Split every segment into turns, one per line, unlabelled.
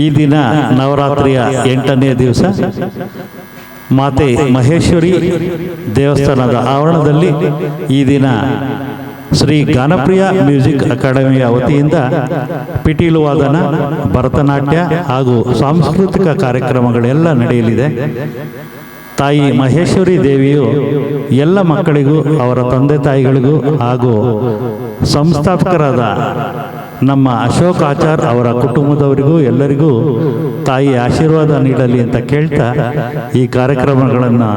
ಈ ದಿನ ನವರಾತ್ರಿಯ 8ನೇ ದಿವಸ ಮಾತೆ ಮಹೇಶ್ವರಿ ದೇವಸ್ಥಾನದ ಆವರಣದಲ್ಲಿ ಈ ದಿನ ಶ್ರೀ ಗಾನಪ್ರಿಯ ಮ್ಯೂಸಿಕ್ ಅಕಾಡೆಮಿಯ ವತಿಯಿಂದ ಪಿಟೀಲು ವಾದನ, ಭರತನಾಟ್ಯ ಹಾಗೂ ಸಾಂಸ್ಕೃತಿಕ ಕಾರ್ಯಕ್ರಮಗಳೆಲ್ಲ ನಡೆಯಲಿದೆ. ತಾಯಿ ಮಹೇಶ್ವರಿ ದೇವಿಯು ಎಲ್ಲ ಮಕ್ಕಳಿಗೂ, ಅವರ ತಂದೆ ತಾಯಿಗಳಿಗೂ ಹಾಗೂ ಸಂಸ್ಥಾಪಕರಾದ ನಮ್ಮ ಅಶೋಕ್ ಆಚಾರ್ ಅವರ ಕುಟುಂಬದವರಿಗೂ ಎಲ್ಲರಿಗೂ ತಾಯಿ ಆಶೀರ್ವಾದ ನೀಡಲಿ ಅಂತ ಕೇಳ್ತಾ ಈ ಕಾರ್ಯಕ್ರಮಗಳನ್ನು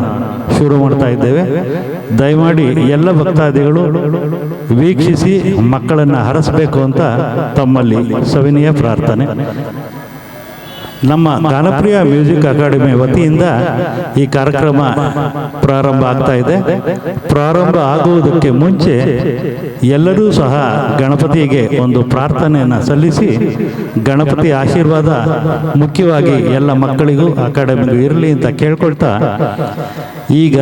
ಶುರು ಮಾಡ್ತಾ ಇದ್ದೇವೆ. ದಯಮಾಡಿ ಎಲ್ಲ ಭಕ್ತಾದಿಗಳು ವೀಕ್ಷಿಸಿ ಮಕ್ಕಳನ್ನು ಹರಸಬೇಕು ಅಂತ ತಮ್ಮಲ್ಲಿ ಸವಿನಯ ಪ್ರಾರ್ಥನೆ. ನಮ್ಮ ಗಾನಪ್ರಿಯ ಮ್ಯೂಸಿಕ್ ಅಕಾಡೆಮಿ ವತಿಯಿಂದ ಈ ಕಾರ್ಯಕ್ರಮ ಪ್ರಾರಂಭ ಆಗ್ತಾ ಇದೆ. ಪ್ರಾರಂಭ ಆಗುವುದಕ್ಕೆ ಮುಂಚೆ ಎಲ್ಲರೂ ಸಹ ಗಣಪತಿಗೆ ಒಂದು ಪ್ರಾರ್ಥನೆಯನ್ನು ಸಲ್ಲಿಸಿ ಗಣಪತಿ ಆಶೀರ್ವಾದ ಮುಖ್ಯವಾಗಿ ಎಲ್ಲ ಮಕ್ಕಳಿಗೂ ಅಕಾಡೆಮಿಗೂ ಇರಲಿ ಅಂತ ಕೇಳ್ಕೊಳ್ತಾ ಈಗ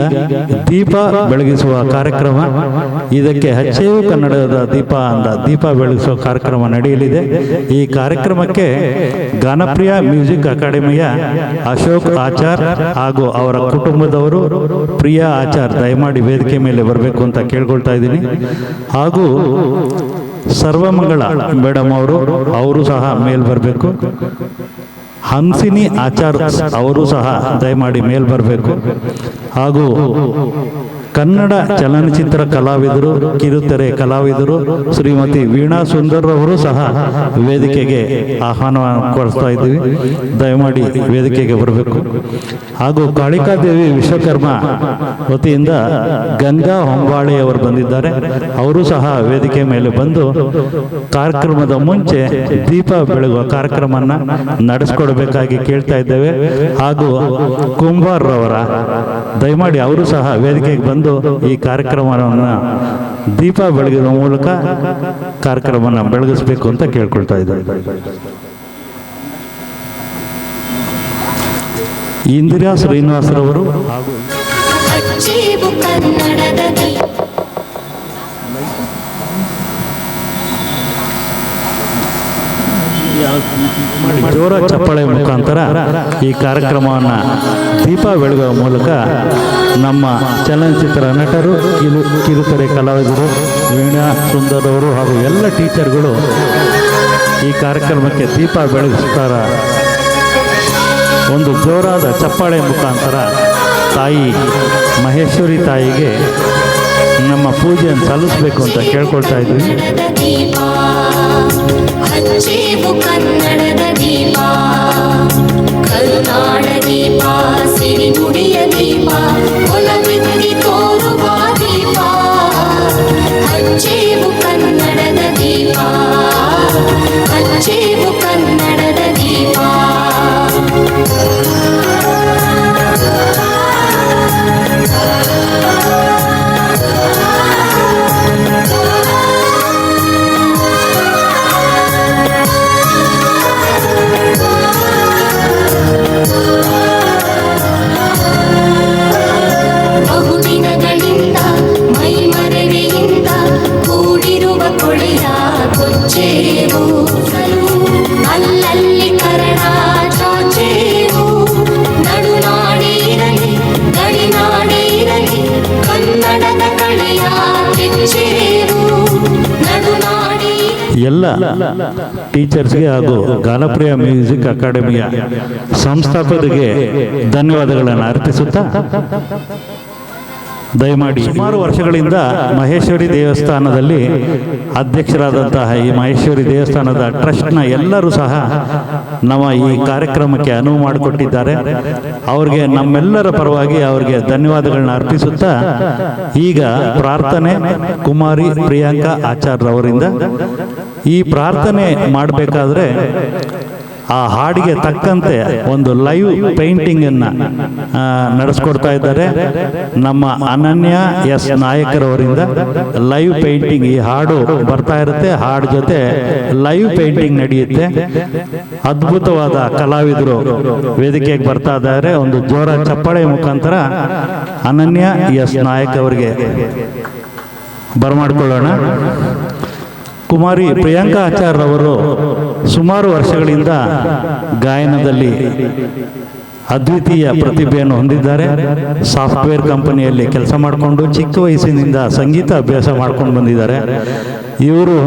ದೀಪ ಬೆಳಗಿಸುವ ಕಾರ್ಯಕ್ರಮ, ಇದಕ್ಕೆ ಹಚ್ಚೇವು ಕನ್ನಡದ ದೀಪ ಅಂತ ದೀಪ ಬೆಳಗಿಸುವ ಕಾರ್ಯಕ್ರಮ ನಡೆಯಲಿದೆ. ಈ ಕಾರ್ಯಕ್ರಮಕ್ಕೆ ಗಾನಪ್ರಿಯ ಮ್ಯೂಸಿಕ್ ಅಕಾಡೆಮಿಯ ಅಶೋಕ್ ಆಚಾರ್ ಹಾಗೂ ಅವರ ಕುಟುಂಬದವರು, ಪ್ರಿಯಾ ಆಚಾರ್ ದಯಮಾಡಿ ವೇದಿಕೆ ಮೇಲೆ ಬರಬೇಕು ಅಂತ ಕೇಳ್ಕೊಳ್ತಾ ಇದ್ದೀನಿ. ಹಾಗೂ ಸರ್ವಮಂಗಳ ಮೇಡಮ್ ಅವರು ಸಹ ಮೇಲ್ ಬರಬೇಕು. ಹಂಸಿನಿ ಆಚಾರ್ ಅವರು ಸಹ ದಯಮಾಡಿ ಮೇಲ್ ಬರಬೇಕು. ಹಾಗೂ ಕನ್ನಡ ಚಲನಚಿತ್ರ ಕಲಾವಿದರು, ಕಿರುತೆರೆ ಕಲಾವಿದರು ಶ್ರೀಮತಿ ವೀಣಾ ಸುಂದರ್ ಅವರು ಸಹ ವೇದಿಕೆಗೆ ಆಹ್ವಾನ ಕೊಡಿಸ್ತಾ ಇದ್ದೀವಿ, ದಯಮಾಡಿ ವೇದಿಕೆಗೆ ಬರಬೇಕು. ಹಾಗೂ ಕಾಳಿಕಾದೇವಿ ವಿಶ್ವಕರ್ಮ ವತಿಯಿಂದ ಗಂಗಾ ಹೊಂಬಾಳೆ ಅವರು ಬಂದಿದ್ದಾರೆ, ಅವರು ಸಹ ವೇದಿಕೆ ಮೇಲೆ ಬಂದು ಕಾರ್ಯಕ್ರಮದ ಮುಂಚೆ ದೀಪ ಬೆಳಗುವ ಕಾರ್ಯಕ್ರಮವನ್ನು ನಡೆಸ್ಕೊಡ್ಬೇಕಾಗಿ ಕೇಳ್ತಾ ಇದ್ದೇವೆ. ಹಾಗೂ ಕುಂಬಾರ್ರವರ ದಯಮಾಡಿ ಅವರು ಸಹ ವೇದಿಕೆಗೆ ಬಂದು ಈ ಕಾರ್ಯಕ್ರಮವನ್ನು ದೀಪ ಬೆಳಗುವ ಮೂಲಕ ಕಾರ್ಯಕ್ರಮವನ್ನು ಬೆಳಗಿಸಬೇಕು ಅಂತ ಕೇಳ್ಕೊಳ್ತಾ ಇದ್ದಾರೆ. ಇಂದಿರಾ ಶ್ರೀನಿವಾಸರವರು ಹಾಗೂ ಜೋರ ಚಪ್ಪಾಳೆ ಮುಖಾಂತರ ಈ ಕಾರ್ಯಕ್ರಮವನ್ನು ದೀಪ ಬೆಳಗುವ ಮೂಲಕ ನಮ್ಮ ಚಲನಚಿತ್ರ ನಟರು, ಕಿರುತೆರೆ ಕಲಾವಿದರು, ವೀಣಾ ಸುಂದರ್ ಅವರು ಹಾಗೂ ಎಲ್ಲ ಟೀಚರ್ಗಳು ಈ ಕಾರ್ಯಕ್ರಮಕ್ಕೆ ದೀಪ ಬೆಳಗಿಸ್ತಾರ. ಒಂದು ಜೋರಾದ ಚಪ್ಪಾಳೆ ಮುಖಾಂತರ ತಾಯಿ ಮಹೇಶ್ವರಿ ತಾಯಿಗೆ ನಮ್ಮ ಪೂಜೆಯನ್ನು ಸಲ್ಲಿಸಬೇಕು ಅಂತ ಕೇಳ್ಕೊಳ್ತಾ ಇದ್ವಿ.
ಕನ್ನಡದ ದೀಪ, ಕರುನಾಡ ದೀಪ, ಸಿರಿನುಡಿಯ ದೀಪ, ಒಲವಿಂದಿ ತೋರುವ ದೀಪ, ಹಚ್ಚೇವು ಕನ್ನಡದ ದೀಪ, ಹಚ್ಚೇವು ಕನ್ನಡದ ದೀಪ. ಬಹುದಿನಗಳಿಂದ ಮೈಮರೆಯಿಂದ ಕೂಡಿರುವ ಕೊಳೆಯ ಕೊಚ್ಚೇವು, ಅಲ್ಲಲ್ಲಿ ಕರಣ ಚಾಚೇವು. ನಡುನಾಡೆ ಇರಲಿ, ಗಡಿನಾಡೆ ಇರಲಿ, ಕನ್ನಡದ ಕಳೆಯ ಕೆಚ್ಚೇವು. ನಡುನಾಡೆ
ಎಲ್ಲ ಟೀಚರ್ಸ್ಗೆ ಹಾಗೂ ಗಾನಪ್ರಿಯ ಮ್ಯೂಸಿಕ್ ಅಕಾಡೆಮಿಯ ಸಂಸ್ಥಾಪಕರಿಗೆ ಧನ್ಯವಾದಗಳನ್ನು ಅರ್ಪಿಸುತ್ತಾ ದಯಮಾಡಿ ಸುಮಾರು ವರ್ಷಗಳಿಂದ ಮಹೇಶ್ವರಿ ದೇವಸ್ಥಾನದಲ್ಲಿ ಅಧ್ಯಕ್ಷರಾದಂತಹ ಈ ಮಹೇಶ್ವರಿ ದೇವಸ್ಥಾನದ ಟ್ರಸ್ಟ್ನ ಎಲ್ಲರೂ ಸಹ ನಮ್ಮ ಈ ಕಾರ್ಯಕ್ರಮಕ್ಕೆ ಅನುವು ಮಾಡಿಕೊಟ್ಟಿದ್ದಾರೆ. ಅವರಿಗೆ ನಮ್ಮೆಲ್ಲರ ಪರವಾಗಿ ಅವರಿಗೆ ಧನ್ಯವಾದಗಳನ್ನ ಅರ್ಪಿಸುತ್ತಾ ಈಗ ಪ್ರಾರ್ಥನೆ ಕುಮಾರಿ ಪ್ರಿಯಾಂಕಾ ಆಚಾರ್ಯವರಿಂದ. ಈ ಪ್ರಾರ್ಥನೆ ಮಾಡಬೇಕಾದ್ರೆ ಆ ಹಾಡಿಗೆ ತಕ್ಕಂತೆ ಒಂದು ಲೈವ್ ಪೇಂಟಿಂಗನ್ನು ನಡೆಸ್ಕೊಡ್ತಾ ಇದ್ದಾರೆ ನಮ್ಮ ಅನನ್ಯ ಎಸ್ ನಾಯಕರವರಿಂದ. ಲೈವ್ ಪೇಂಟಿಂಗ್, ಈ ಹಾಡು ಬರ್ತಾ ಇರುತ್ತೆ, ಹಾಡು ಜೊತೆ ಲೈವ್ ಪೇಂಟಿಂಗ್ ನಡೆಯುತ್ತೆ. ಅದ್ಭುತವಾದ ಕಲಾವಿದರು ವೇದಿಕೆಗೆ ಬರ್ತಾ ಇದ್ದಾರೆ. ಒಂದು ಜೋರ ಚಪ್ಪಾಳೆ ಮುಖಾಂತರ ಅನನ್ಯ ಎಸ್ ನಾಯಕ್ ಅವರಿಗೆ ಬರಮಾಡ್ಕೊಳ್ಳೋಣ. ಕುಮಾರಿ ಪ್ರಿಯಾಂಕಾ ಆಚಾರ್ಯವರು ಸುಮಾರು ವರ್ಷಗಳಿಂದ ಗಾಯನದಲ್ಲಿ ಅದ್ವಿತೀಯ ಪ್ರತಿಭೆಯನ್ನು ಹೊಂದಿದ್ದಾರೆ. ಸಾಫ್ಟ್ವೇರ್ ಕಂಪನಿಯಲ್ಲಿ ಕೆಲಸ ಮಾಡಿಕೊಂಡು ಚಿಕ್ಕ ವಯಸ್ಸಿನಿಂದ ಸಂಗೀತ ಅಭ್ಯಾಸ ಮಾಡ್ಕೊಂಡು ಬಂದಿದ್ದಾರೆ. ಇವರು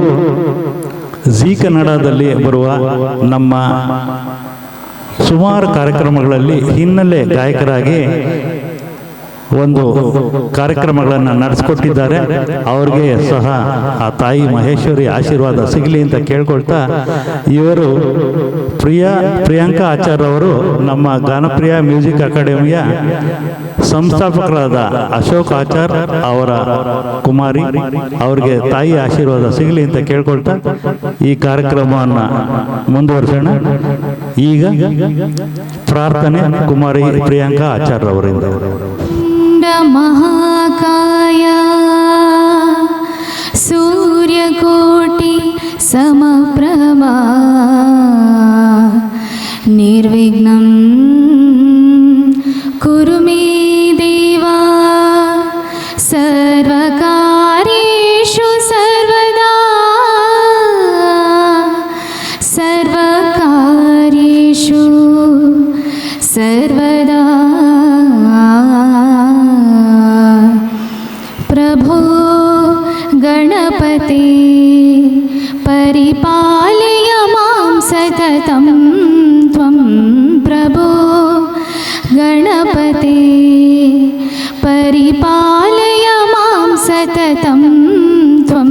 ಜೀ ಕನ್ನಡದಲ್ಲಿ ಬರುವ ನಮ್ಮ ಸುಮಾರು ಕಾರ್ಯಕ್ರಮಗಳಲ್ಲಿ ಹಿನ್ನೆಲೆ ಗಾಯಕರಾಗಿ ಒಂದು ಕಾರ್ಯಕ್ರಮಗಳನ್ನು ನಡೆಸಿಕೊಟ್ಟಿದ್ದಾರೆ. ಅವ್ರಿಗೆ ಸಹ ಆ ತಾಯಿ ಮಹೇಶ್ವರಿ ಆಶೀರ್ವಾದ ಸಿಗಲಿ ಅಂತ ಕೇಳ್ಕೊಳ್ತಾ, ಇವರು ಪ್ರಿಯಾಂಕಾ ಆಚಾರ್ ಅವರು ನಮ್ಮ ಗಾನಪ್ರಿಯ ಮ್ಯೂಸಿಕ್ ಅಕಾಡೆಮಿಯ ಸಂಸ್ಥಾಪಕರಾದ ಅಶೋಕ್ ಆಚಾರ್ ಅವರ ಕುಮಾರಿ. ಅವ್ರಿಗೆ ತಾಯಿ ಆಶೀರ್ವಾದ ಸಿಗಲಿ ಅಂತ ಕೇಳ್ಕೊಳ್ತಾ ಈ ಕಾರ್ಯಕ್ರಮವನ್ನು ಮುಂದುವರಿಸೋಣ. ಈಗ ಪ್ರಾರ್ಥನೆ ಕುಮಾರಿ ಪ್ರಿಯಾಂಕಾ ಆಚಾರ್ ಅವರಿಂದ.
महाकाय सूर्यकोटि समप्रभा निर्विघ्नं कुरु मे देवा सर्वकार्येषु सर्वदा सर्वकार्येषु सर्वदा प्रभो गणपते परिपालय मां सततं त्वं प्रभो गणपते परिपालय मां सततं त्वं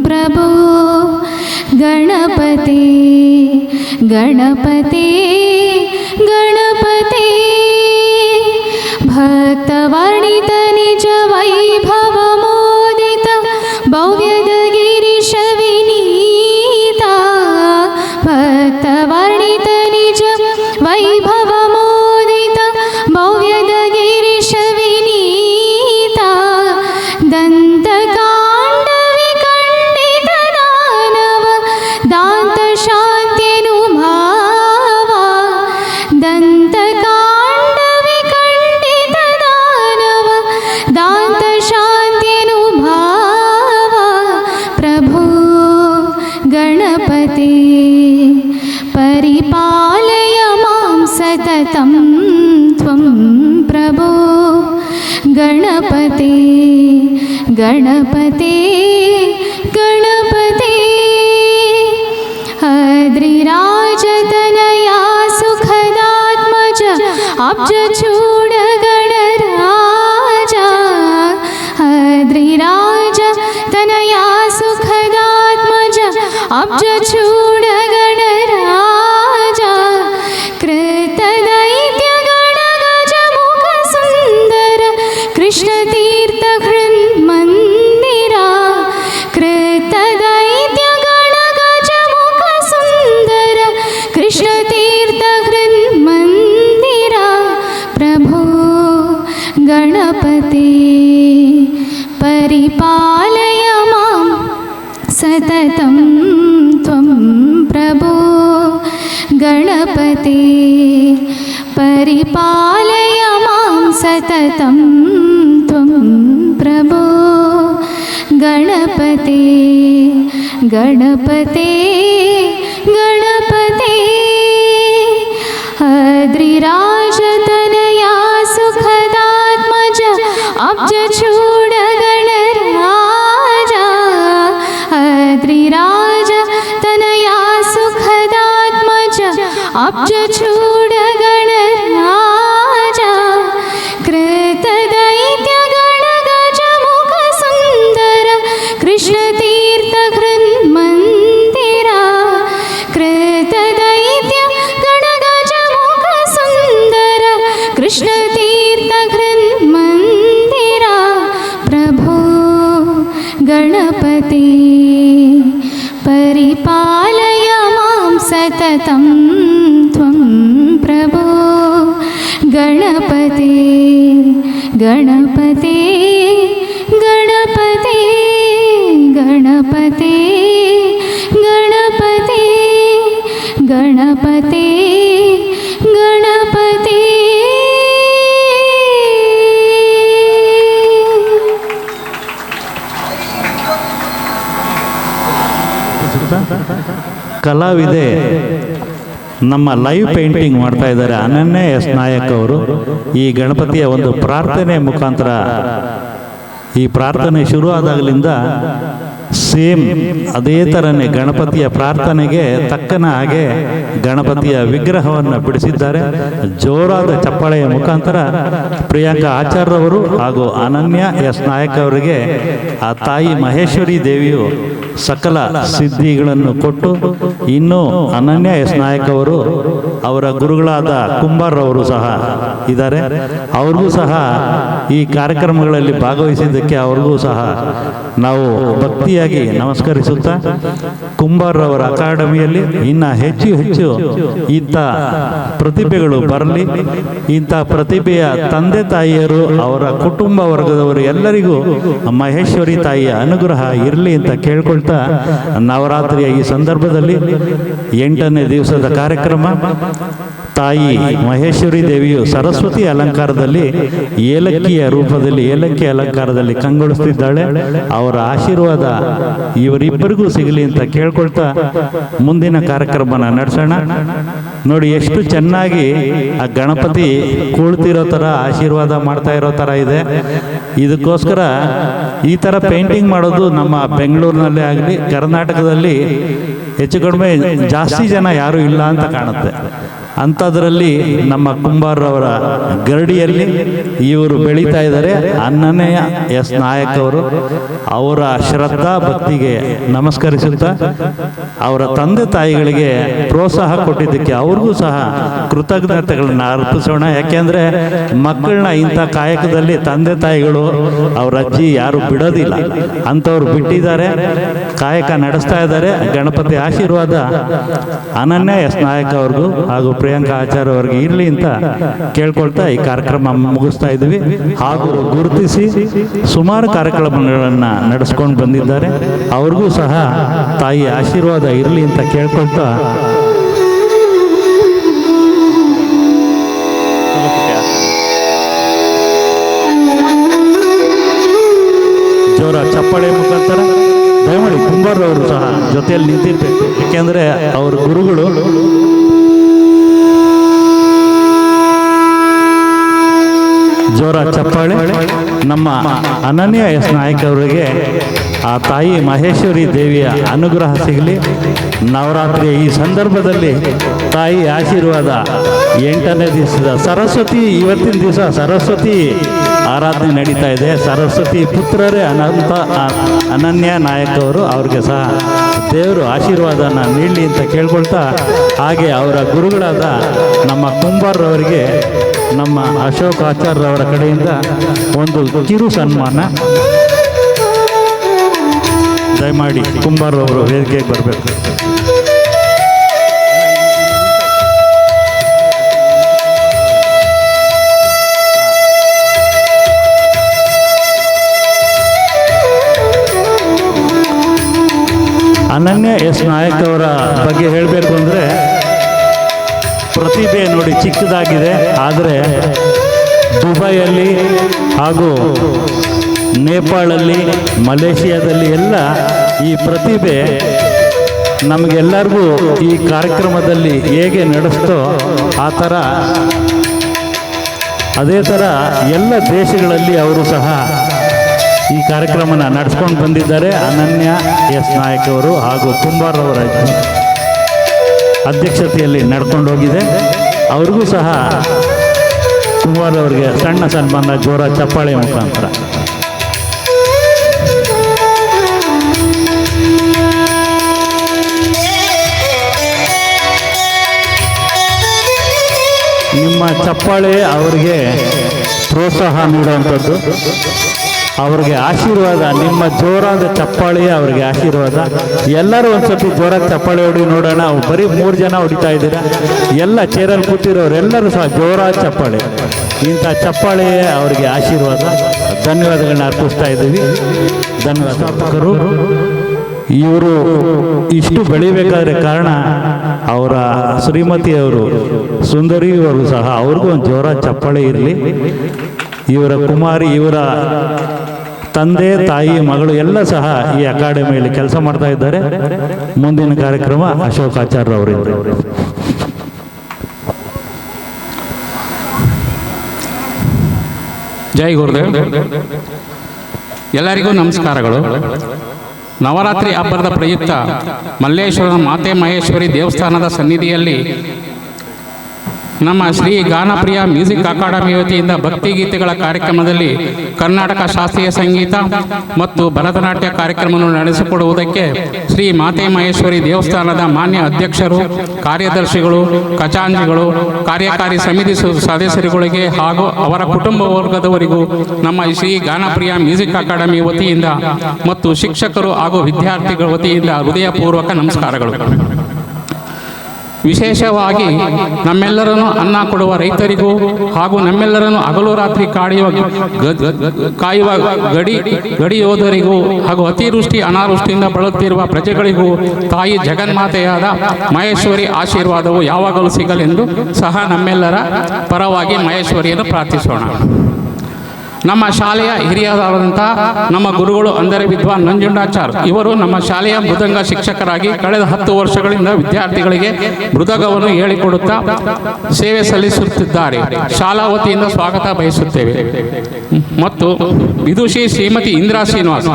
प्रभो गणपते गणपते गणपते भक्तवर्णित निज वैभव मोदित भव्यद गिरीश विनीता भक्तवर्णित निज वैभव मोदित भव्यद गिरीश विनीता दन्तकाण्ड विखण्डित दानव दान्त शान्त्यनुभावा दन्तकाण्ड विखण्डित दानव दान्त शान्त्यनुभावा प्रभो गणपते परिपालय मां सततं त्वं प्रभो गणपते गणपते गणपते अद्रिराजतनया सुखदात्मज अब्जचूड गणराजा अद्रिराजतनया सुखदात्मज अब्जचूड गणराजा कृतदैत्य गणगज मुख सुन्दर कृष्णतीर्थ हृन्मन्दिरा कृतदैत्य गणगज मुख सुन्दर कृष्णतीर्थ हृन्मन्दिरा प्रभो गणपते परिपालय मां सततं त्वं प्रभो गणपते परिपालय मां सततं त्वं प्रभो गणपते गणपते गणपते अद्रिराजतनया सुखदात्मज अब्जचूड गणराजा अद्रिराजतनया सुखदात्मज अब्जचूड गणराजा कृतदैत्य गणगज मुख सुन्दर कृष्णतीर्थ हृन्मन्दिरा कृतदैत्य गणगज मुख सुन्दर कृष्णतीर्थ हृन्मन्दिरा प्रभो गणपते परिपालय मां सततं त्वं प्रभो गणपते गणपते गणपते गणपते गणपते गणपते गणपते
ಕಲಾವಿದೆ ನಮ್ಮ ಲೈವ್ ಪೇಂಟಿಂಗ್ ಮಾಡ್ತಾ ಇದ್ದಾರೆ ಅನನ್ಯ ಎಸ್ ನಾಯಕ್ ಅವರು. ಈ ಗಣಪತಿಯ ಒಂದು ಪ್ರಾರ್ಥನೆ ಮುಖಾಂತರ, ಈ ಪ್ರಾರ್ಥನೆ ಶುರು ಆದಾಗಲಿಂದ ಸೇಮ್ ಅದೇ ಥರನೇ ಗಣಪತಿಯ ಪ್ರಾರ್ಥನೆಗೆ ತಕ್ಕನ ಹಾಗೆ ಗಣಪತಿಯ ವಿಗ್ರಹವನ್ನು ಬಿಡಿಸಿದ್ದಾರೆ. ಜೋರಾದ ಚಪ್ಪಾಳೆಯ ಮುಖಾಂತರ ಪ್ರಿಯಾಂಕಾ ಆಚಾರ್ಯವರು ಹಾಗೂ ಅನನ್ಯ ಎಸ್ ನಾಯಕ್ ಅವರಿಗೆ ಆ ತಾಯಿ ಮಹೇಶ್ವರಿ ದೇವಿಯು ಸಕಲ ಸಿದ್ಧಿಗಳನ್ನು ಕೊಟ್ಟು, ಇನ್ನು ಅನನ್ಯ ಎಸ್ ನಾಯಕ್ ಅವರು ಅವರ ಗುರುಗಳಾದ ಕುಂಬಾರ್ ಅವರು ಸಹ ಇದ್ದಾರೆ. ಅವ್ರಿಗೂ ಸಹ ಈ ಕಾರ್ಯಕ್ರಮಗಳಲ್ಲಿ ಭಾಗವಹಿಸಿದ್ದಕ್ಕೆ ಅವ್ರಿಗೂ ಸಹ ನಾವು ಭಕ್ತಿಯಾಗಿ ನಮಸ್ಕರಿಸುತ್ತಾ, ಕುಂಬಾರ್ ಅವರ ಅಕಾಡೆಮಿಯಲ್ಲಿ ಇನ್ನು ಹೆಚ್ಚು ಹೆಚ್ಚು ಇಂಥ ಪ್ರತಿಭೆಗಳು ಬರಲಿ. ಇಂಥ ಪ್ರತಿಭೆಯ ತಂದೆ ತಾಯಿಯರು, ಅವರ ಕುಟುಂಬ ವರ್ಗದವರು ಎಲ್ಲರಿಗೂ ಮಹೇಶ್ವರಿ ತಾಯಿಯ ಅನುಗ್ರಹ ಇರಲಿ ಅಂತ ಕೇಳ್ಕೊಳ್ತಾ, ನವರಾತ್ರಿಯ ಈ ಸಂದರ್ಭದಲ್ಲಿ 8ನೇ ದಿವಸದ ಕಾರ್ಯಕ್ರಮ ತಾಯಿ ಮಹೇಶ್ವರಿ ದೇವಿಯು ಸರಸ್ವತಿ ಅಲಂಕಾರದಲ್ಲಿ ಏಲಕ್ಕಿಯ ರೂಪದಲ್ಲಿ, ಏಲಕ್ಕಿ ಅಲಂಕಾರದಲ್ಲಿ ಕಂಗೊಳಿಸ್ತಿದ್ದಾಳೆ. ಅವರ ಆಶೀರ್ವಾದ ಇವರಿಬ್ಬರಿಗೂ ಸಿಗಲಿ ಅಂತ ಕೇಳ್ಕೊಳ್ತಾ ಮುಂದಿನ ಕಾರ್ಯಕ್ರಮನ ನಡೆಸೋಣ. ನೋಡಿ ಎಷ್ಟು ಚೆನ್ನಾಗಿ ಆ ಗಣಪತಿ ಕೂಳ್ತಿರೋ ಥರ ಆಶೀರ್ವಾದ ಮಾಡ್ತಾ ಇರೋ ಥರ ಇದೆ. ಇದಕ್ಕೋಸ್ಕರ ಈ ಥರ ಪೇಂಟಿಂಗ್ ಮಾಡೋದು ನಮ್ಮ ಬೆಂಗಳೂರಿನಲ್ಲೇ ಆಗಲಿ, ಕರ್ನಾಟಕದಲ್ಲಿ ಹೆಚ್ಚು ಕಡಿಮೆ ಜಾಸ್ತಿ ಜನ ಯಾರೂ ಇಲ್ಲ ಅಂತ ಕಾಣುತ್ತೆ. ಅಂಥದ್ರಲ್ಲಿ ನಮ್ಮ ಕುಂಬಾರವರ ಗರಡಿಯಲ್ಲಿ ಇವರು ಬೆಳೀತಾ ಇದ್ದಾರೆ. ಅನನ್ಯ ಎಸ್ ನಾಯಕ್ ಅವರು ಅವರ ಶ್ರದ್ಧಾ ಭಕ್ತಿಗೆ ನಮಸ್ಕರಿಸುತ್ತಾ, ಅವರ ತಂದೆ ತಾಯಿಗಳಿಗೆ ಪ್ರೋತ್ಸಾಹ ಕೊಟ್ಟಿದ್ದಕ್ಕೆ ಅವ್ರಿಗೂ ಸಹ ಕೃತಜ್ಞತೆಗಳನ್ನ ಅರ್ಪಿಸೋಣ. ಯಾಕೆಂದರೆ ಮಕ್ಕಳನ್ನ ಇಂಥ ಕಾಯಕದಲ್ಲಿ ತಂದೆ ತಾಯಿಗಳು, ಅವ್ರ ಅಜ್ಜಿ ಯಾರು ಬಿಡೋದಿಲ್ಲ, ಅಂಥವ್ರು ಬಿಟ್ಟಿದ್ದಾರೆ, ಕಾಯಕ ನಡೆಸ್ತಾ ಇದ್ದಾರೆ. ಗಣಪತಿ ಆಶೀರ್ವಾದ ಅನನ್ಯ ಎಸ್ ನಾಯಕ್ ಅವ್ರಿಗೂ ಹಾಗೂ ಪ್ರಿಯಾಂಕಾ ಆಚಾರ್ಯ ಅವರಿಗೆ ಇರಲಿ ಅಂತ ಕೇಳ್ಕೊಳ್ತಾ ಈ ಕಾರ್ಯಕ್ರಮ ಮುಗಿಸ್ತಾ ಇದ್ವಿ. ಹಾಗೂ ಗುರುತಿಸಿ ಸುಮಾರು ಕಾರ್ಯಕ್ರಮಗಳನ್ನು ನಡೆಸ್ಕೊಂಡು ಬಂದಿದ್ದಾರೆ. ಅವ್ರಿಗೂ ಸಹ ತಾಯಿ ಆಶೀರ್ವಾದ ಇರಲಿ ಅಂತ ಕೇಳ್ಕೊಳ್ತಾ ಜೋರ ಚಪ್ಪಾಳೆ ಮುಖಾಂತರ ದಯಮಾಡಿ ಕುಂಬಾರವರು ಸಹ ಜೊತೆಯಲ್ಲಿ ನಿಂತಿರ್ಬೇಕು. ಯಾಕೆಂದರೆ ಅವ್ರ ಗುರುಗಳು. ಜೋರ ಚಪ್ಪಾಳೆ. ನಮ್ಮ ಅನನ್ಯ ಎಸ್ ನಾಯಕ್ ಅವರಿಗೆ ಆ ತಾಯಿ ಮಹೇಶ್ವರಿ ದೇವಿಯ ಅನುಗ್ರಹ ಸಿಗಲಿ. ನವರಾತ್ರಿಯ ಈ ಸಂದರ್ಭದಲ್ಲಿ ತಾಯಿ ಆಶೀರ್ವಾದ. 8ನೇ ದಿವಸದ ಸರಸ್ವತಿ, ಇವತ್ತಿನ ದಿವಸ ಸರಸ್ವತಿ ಆರಾಧನೆ ನಡೀತಾ ಇದೆ. ಸರಸ್ವತಿ ಪುತ್ರರೇ ಅನನ್ಯ ನಾಯಕ್ ಅವರು. ಅವ್ರಿಗೆ ಸಹ ದೇವರು ಆಶೀರ್ವಾದನ ನೀಡಲಿ ಅಂತ ಕೇಳ್ಕೊಳ್ತಾ, ಹಾಗೆ ಅವರ ಗುರುಗಳಾದ ನಮ್ಮ ಕುಂಬಾರವರಿಗೆ ನಮ್ಮ ಅಶೋಕ್ ಆಚಾರ್ಯರವರ ಕಡೆಯಿಂದ ಒಂದು ಕಿರು ಸನ್ಮಾನ. ದಯಮಾಡಿ ಕುಂಬಾರವರು ವೇದಿಕೆಗೆ ಬರಬೇಕು. ಅನನ್ಯ ಎಸ್ ನಾಯಕ್ ಅವರ ಬಗ್ಗೆ ಹೇಳಬೇಕು ಅಂದರೆ, ಪ್ರತಿಭೆ ನೋಡಿ ಚಿಕ್ಕದಾಗಿದೆ, ಆದರೆ ದುಬೈಯಲ್ಲಿ ಹಾಗೂ ನೇಪಾಳಲ್ಲಿ, ಮಲೇಷಿಯಾದಲ್ಲಿ ಎಲ್ಲ ಈ ಪ್ರತಿಭೆ ನಮಗೆಲ್ಲರಿಗೂ ಈ ಕಾರ್ಯಕ್ರಮದಲ್ಲಿ ಹೇಗೆ ನಡೆಸ್ತೋ ಆ ಥರ, ಅದೇ ಥರ ಎಲ್ಲ ದೇಶಗಳಲ್ಲಿ ಅವರು ಸಹ ಈ ಕಾರ್ಯಕ್ರಮನ ನಡೆಸ್ಕೊಂಡು ಬಂದಿದ್ದಾರೆ. ಅನನ್ಯ ಎಸ್ ನಾಯಕ್ ಅವರು ಹಾಗೂ ಕುಂಬಾರವರ ಅಧ್ಯಕ್ಷತೆಯಲ್ಲಿ ನಡ್ಕೊಂಡು ಹೋಗಿದೆ. ಅವ್ರಿಗೂ ಸಹ ಕುಂಬಾರವರಿಗೆ ಸಣ್ಣ ಸನ್ಮಾನ ಜೋರ ಚಪ್ಪಾಳೆ ಮುಖಾಂತರ. ನಿಮ್ಮ ಚಪ್ಪಾಳೆ ಅವರಿಗೆ ಪ್ರೋತ್ಸಾಹ ನೀಡುವಂಥದ್ದು, ಅವ್ರಿಗೆ ಆಶೀರ್ವಾದ. ನಿಮ್ಮ ಜೋರಾದ ಚಪ್ಪಾಳೆಯೇ ಅವ್ರಿಗೆ ಆಶೀರ್ವಾದ. ಎಲ್ಲರೂ ಒಂದ್ಸತಿ ಜೋರಾದ ಚಪ್ಪಾಳೆ ಹೊಡಿ ನೋಡೋಣ. ಬರೀ 3 ಜನ ಹೊಡಿತಾ ಇದ್ದೀರಾ. ಎಲ್ಲ ಚೇರಲ್ಲಿ ಕೂತಿರೋರೆಲ್ಲರೂ ಸಹ ಜೋರಾದ ಚಪ್ಪಾಳೆ. ಇಂಥ ಚಪ್ಪಾಳೆಯೇ ಅವರಿಗೆ ಆಶೀರ್ವಾದ. ಧನ್ಯವಾದಗಳನ್ನ ಅರ್ಪಿಸ್ತಾ ಇದ್ದೀವಿ. ಧನ್ಯವಾದಕರು. ಇವರು ಇಷ್ಟು ಬೆಳಿಬೇಕಾದ್ರೆ ಕಾರಣ ಅವರ ಶ್ರೀಮತಿಯವರು ಸುಂದರಿಯವರು ಸಹ, ಅವ್ರಿಗೂ ಒಂದು ಜೋರಾದ ಚಪ್ಪಾಳೆ ಇರಲಿ. ಇವರ ಕುಮಾರಿ, ಇವರ ತಂದೆ ತಾಯಿ ಮಗಳು ಎಲ್ಲ ಸಹ ಈ ಅಕಾಡೆಮಿಯಲ್ಲಿ ಕೆಲಸ ಮಾಡ್ತಾ ಇದ್ದಾರೆ. ಮುಂದಿನ ಕಾರ್ಯಕ್ರಮ ಅಶೋಕ್ ಆಚಾರ್ಯ ಅವರಿಂದ.
ಜೈ ಗುರುದೇವ್. ಎಲ್ಲರಿಗೂ ನಮಸ್ಕಾರಗಳು. ನವರಾತ್ರಿ ಹಬ್ಬದ ಪ್ರಯುಕ್ತ ಮಲ್ಲೇಶ್ವರದ ಮಾತೆ ಮಹೇಶ್ವರಿ ದೇವಸ್ಥಾನದ ಸನ್ನಿಧಿಯಲ್ಲಿ ನಮ್ಮ ಶ್ರೀ ಗಾನಪ್ರಿಯ ಮ್ಯೂಸಿಕ್ ಅಕಾಡೆಮಿ ವತಿಯಿಂದ ಭಕ್ತಿಗೀತೆಗಳ ಕಾರ್ಯಕ್ರಮದಲ್ಲಿ ಕರ್ನಾಟಕ ಶಾಸ್ತ್ರೀಯ ಸಂಗೀತ ಮತ್ತು ಭರತನಾಟ್ಯ ಕಾರ್ಯಕ್ರಮವನ್ನು ನಡೆಸಿಕೊಡುವುದಕ್ಕೆ ಶ್ರೀ ಮಾತೆ ಮಹೇಶ್ವರಿ ದೇವಸ್ಥಾನದ ಮಾನ್ಯ ಅಧ್ಯಕ್ಷರು, ಕಾರ್ಯದರ್ಶಿಗಳು, ಖಜಾಂಚಿಗಳು, ಕಾರ್ಯಕಾರಿ ಸಮಿತಿ ಸದಸ್ಯರುಗಳಿಗೆ ಹಾಗೂ ಅವರ ಕುಟುಂಬ ವರ್ಗದವರಿಗೂ ನಮ್ಮ ಶ್ರೀ ಗಾನಪ್ರಿಯ ಮ್ಯೂಸಿಕ್ ಅಕಾಡೆಮಿ ವತಿಯಿಂದ ಮತ್ತು ಶಿಕ್ಷಕರು ಹಾಗೂ ವಿದ್ಯಾರ್ಥಿಗಳ ವತಿಯಿಂದ ಹೃದಯಪೂರ್ವಕ ನಮಸ್ಕಾರಗಳು. ವಿಶೇಷವಾಗಿ ನಮ್ಮೆಲ್ಲರನ್ನು ಅನ್ನ ಕೊಡುವ ರೈತರಿಗೂ ಹಾಗೂ ನಮ್ಮೆಲ್ಲರನ್ನು ಹಗಲು ರಾತ್ರಿ ಕಾಯುವ ಗಡಿ ಯೋಧರಿಗೂ ಹಾಗೂ ಅತಿವೃಷ್ಟಿ ಅನಾವೃಷ್ಟಿಯಿಂದ ಬಳಲುತ್ತಿರುವ ಪ್ರಜೆಗಳಿಗೂ ತಾಯಿ ಜಗನ್ಮಾತೆಯಾದ ಮಹೇಶ್ವರಿ ಆಶೀರ್ವಾದವು ಯಾವಾಗಲೂ ಸಿಗಲೆಂದು ಸಹ ನಮ್ಮೆಲ್ಲರ ಪರವಾಗಿ ಮಹೇಶ್ವರಿಯನ್ನು ಪ್ರಾರ್ಥಿಸೋಣ. ನಮ್ಮ ಶಾಲೆಯ ಹಿರಿಯರಾದಂಥ ನಮ್ಮ ಗುರುಗಳು ಅಂದರೆ ವಿದ್ವಾನ್ ನಂಜುಂಡಾಚಾರ್ಯ ಇವರು ನಮ್ಮ ಶಾಲೆಯ ಮೃದಂಗ ಶಿಕ್ಷಕರಾಗಿ ಕಳೆದ 10 ವರ್ಷಗಳಿಂದ ವಿದ್ಯಾರ್ಥಿಗಳಿಗೆ ಮೃದಂಗವನ್ನು ಹೇಳಿಕೊಡುತ್ತಾ ಸೇವೆ ಸಲ್ಲಿಸುತ್ತಿದ್ದಾರೆ. ಶಾಲಾ ವತಿಯಿಂದ ಸ್ವಾಗತ ಬಯಸುತ್ತೇವೆ. ಮತ್ತು ವಿದುಷಿ ಶ್ರೀಮತಿ ಇಂದಿರಾ ಶ್ರೀನಿವಾಸ್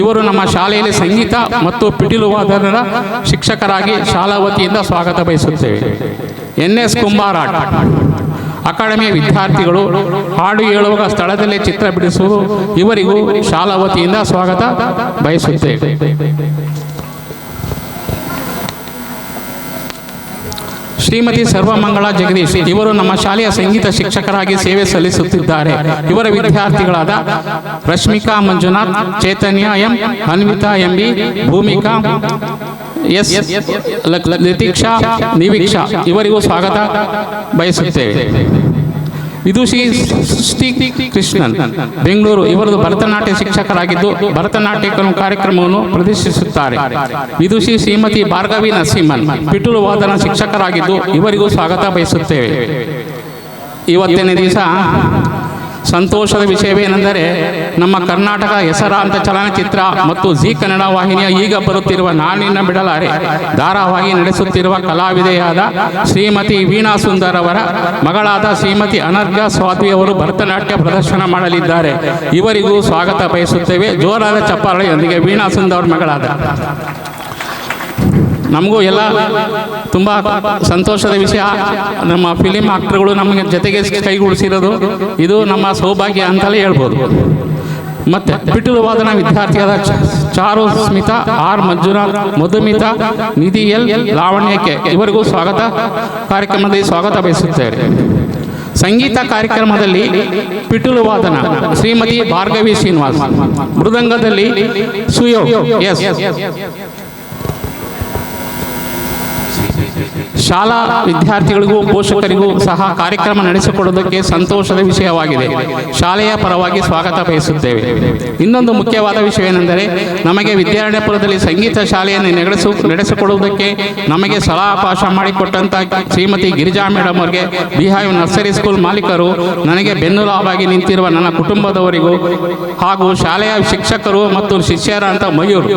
ಇವರು ನಮ್ಮ ಶಾಲೆಯಲ್ಲಿ ಸಂಗೀತ ಮತ್ತು ಪಿಟೀಲು ವಾದನದ ಶಿಕ್ಷಕರಾಗಿ ಶಾಲಾ ವತಿಯಿಂದ ಸ್ವಾಗತ ಬಯಸುತ್ತೇವೆ. NS ಕುಂಬಾರಾಟ್ ಅಕಾಡೆಮಿಯ ವಿದ್ಯಾರ್ಥಿಗಳು ಹಾಡು ಹೇಳುವ ಸ್ಥಳದಲ್ಲೇ ಚಿತ್ರ ಬಿಡಿಸುವುದು ಇವರಿಗೂ ಶಾಲಾ ವತಿಯಿಂದ ಸ್ವಾಗತ ಬಯಸುತ್ತೇವೆ. ಶ್ರೀಮತಿ ಸರ್ವಮಂಗಳ ಜಗದೀಶ್ ಇವರು ನಮ್ಮ ಶಾಲೆಯ ಸಂಗೀತ ಶಿಕ್ಷಕರಾಗಿ ಸೇವೆ ಸಲ್ಲಿಸುತ್ತಿದ್ದಾರೆ. ಇವರ ವಿದ್ಯಾರ್ಥಿಗಳಾದ Rashmika Manjunath, Chaitanya M, Anvita MB, Bhumika S, Latiksha, Niviksha ಇವರಿಗೂ ಸ್ವಾಗತ ಬಯಸುತ್ತೇವೆ. ವಿದುಷಿ ಶ್ರೀ ಕೃಷ್ಣನ್ ಬೆಂಗಳೂರು ಇವರದು ಭರತನಾಟ್ಯ ಶಿಕ್ಷಕರಾಗಿದ್ದು ಭರತನಾಟ್ಯ ಕಾರ್ಯಕ್ರಮವನ್ನು ಪ್ರದರ್ಶಿಸುತ್ತಾರೆ. ವಿದುಷಿ ಶ್ರೀಮತಿ ಭಾರ್ಗವಿ ನರಸಿಂಹನ್ ಪಿಟೀಲು ವಾದನ ಶಿಕ್ಷಕರಾಗಿದ್ದು ಇವರಿಗೂ ಸ್ವಾಗತ ಬಯಸುತ್ತೇವೆ. ಇವತ್ತಿನ ದಿವಸ ಸಂತೋಷದ ವಿಷಯವೇನೆಂದರೆ ನಮ್ಮ ಕರ್ನಾಟಕ ಹೆಸರಾಂತ ಚಲನಚಿತ್ರ ಮತ್ತು ಜಿ ಕನ್ನಡ ವಾಹಿನಿಯ ಈಗ ಬರುತ್ತಿರುವ ನಾನಿನ್ನ ಬಿಡಲಾರೆ ಧಾರಾವಾಹಿ ನಡೆಸುತ್ತಿರುವ ಕಲಾವಿದೆಯಾದ ಶ್ರೀಮತಿ ವೀಣಾ ಸುಂದರ್ ಅವರ ಮಗಳಾದ ಶ್ರೀಮತಿ ಅನರ್ಘ ಸ್ವಾತಿ ಅವರು ಭರತನಾಟ್ಯ ಪ್ರದರ್ಶನ ಮಾಡಲಿದ್ದಾರೆ. ಇವರಿಗೂ ಸ್ವಾಗತ ಬಯಸುತ್ತೇವೆ. ಜೋರಾದ ಚಪ್ಪಾಳೆಯೊಂದಿಗೆ ವೀಣಾ ಸುಂದರ್ ಅವರ ಮಗಳಾದ ನಮಗೂ ಎಲ್ಲ ತುಂಬ ಸಂತೋಷದ ವಿಷಯ. ನಮ್ಮ ಫಿಲಿಂ ಆಕ್ಟರ್ಗಳು ನಮಗೆ ಜೊತೆಗೆ ಕೈಗೂಡಿಸಿರೋದು ಇದು ನಮ್ಮ ಸೌಭಾಗ್ಯ ಅಂತಲೇ ಹೇಳ್ಬೋದು. ಮತ್ತು ಪಿಟೀಲು ವಾದನ ವಿದ್ಯಾರ್ಥಿಯಾದ ಚಾರು ಸ್ಮಿತಾ, ಆರ್ ಮಂಜುನಾಥ್, ಮಧುಮಿತಾ, ನಿಧಿ ಎಲ್, ಲಾವಣ್ಯಕ್ಕೆ ಇವರಿಗೂ ಸ್ವಾಗತ ಕಾರ್ಯಕ್ರಮದಲ್ಲಿ ಸ್ವಾಗತ ಬಯಸುತ್ತೇವೆ. ಸಂಗೀತ ಕಾರ್ಯಕ್ರಮದಲ್ಲಿ ಪಿಟೀಲು ವಾದನ ಶ್ರೀಮತಿ ಭಾರ್ಗವಿ ಶ್ರೀನಿವಾಸ್, ಮೃದಂಗದಲ್ಲಿ ಸುಯೋಗ್ ಎಸ್. ಶಾಲಾ ವಿದ್ಯಾರ್ಥಿಗಳಿಗೂ ಪೋಷಕರಿಗೂ ಸಹ ಕಾರ್ಯಕ್ರಮ ನಡೆಸಿಕೊಡುವುದಕ್ಕೆ ಸಂತೋಷದ ವಿಷಯವಾಗಿದೆ. ಶಾಲೆಯ ಪರವಾಗಿ ಸ್ವಾಗತ ಬಯಸುತ್ತೇವೆ. ಇನ್ನೊಂದು ಮುಖ್ಯವಾದ ವಿಷಯವೇನೆಂದರೆ ನಮಗೆ ವಿದ್ಯಾರಣ್ಯಪುರದಲ್ಲಿ ಸಂಗೀತ ಶಾಲೆಯನ್ನು ನಡೆಸಿಕೊಡುವುದಕ್ಕೆ ನಮಗೆ ಸಲಾವಕಾಶ ಮಾಡಿಕೊಟ್ಟಂಥ ಶ್ರೀಮತಿ ಗಿರಿಜಾ ಮೇಡಮ್ ಅವರಿಗೆ, ಬಿಹೈವ್ ನರ್ಸರಿ ಸ್ಕೂಲ್ ಮಾಲೀಕರು, ನನಗೆ ಬೆನ್ನೆಲುಬಾಗಿ ನಿಂತಿರುವ ನನ್ನ ಕುಟುಂಬದವರಿಗೂ ಹಾಗೂ ಶಾಲೆಯ ಶಿಕ್ಷಕರು ಮತ್ತು ಶಿಷ್ಯರಂತ ಮಯೂರ್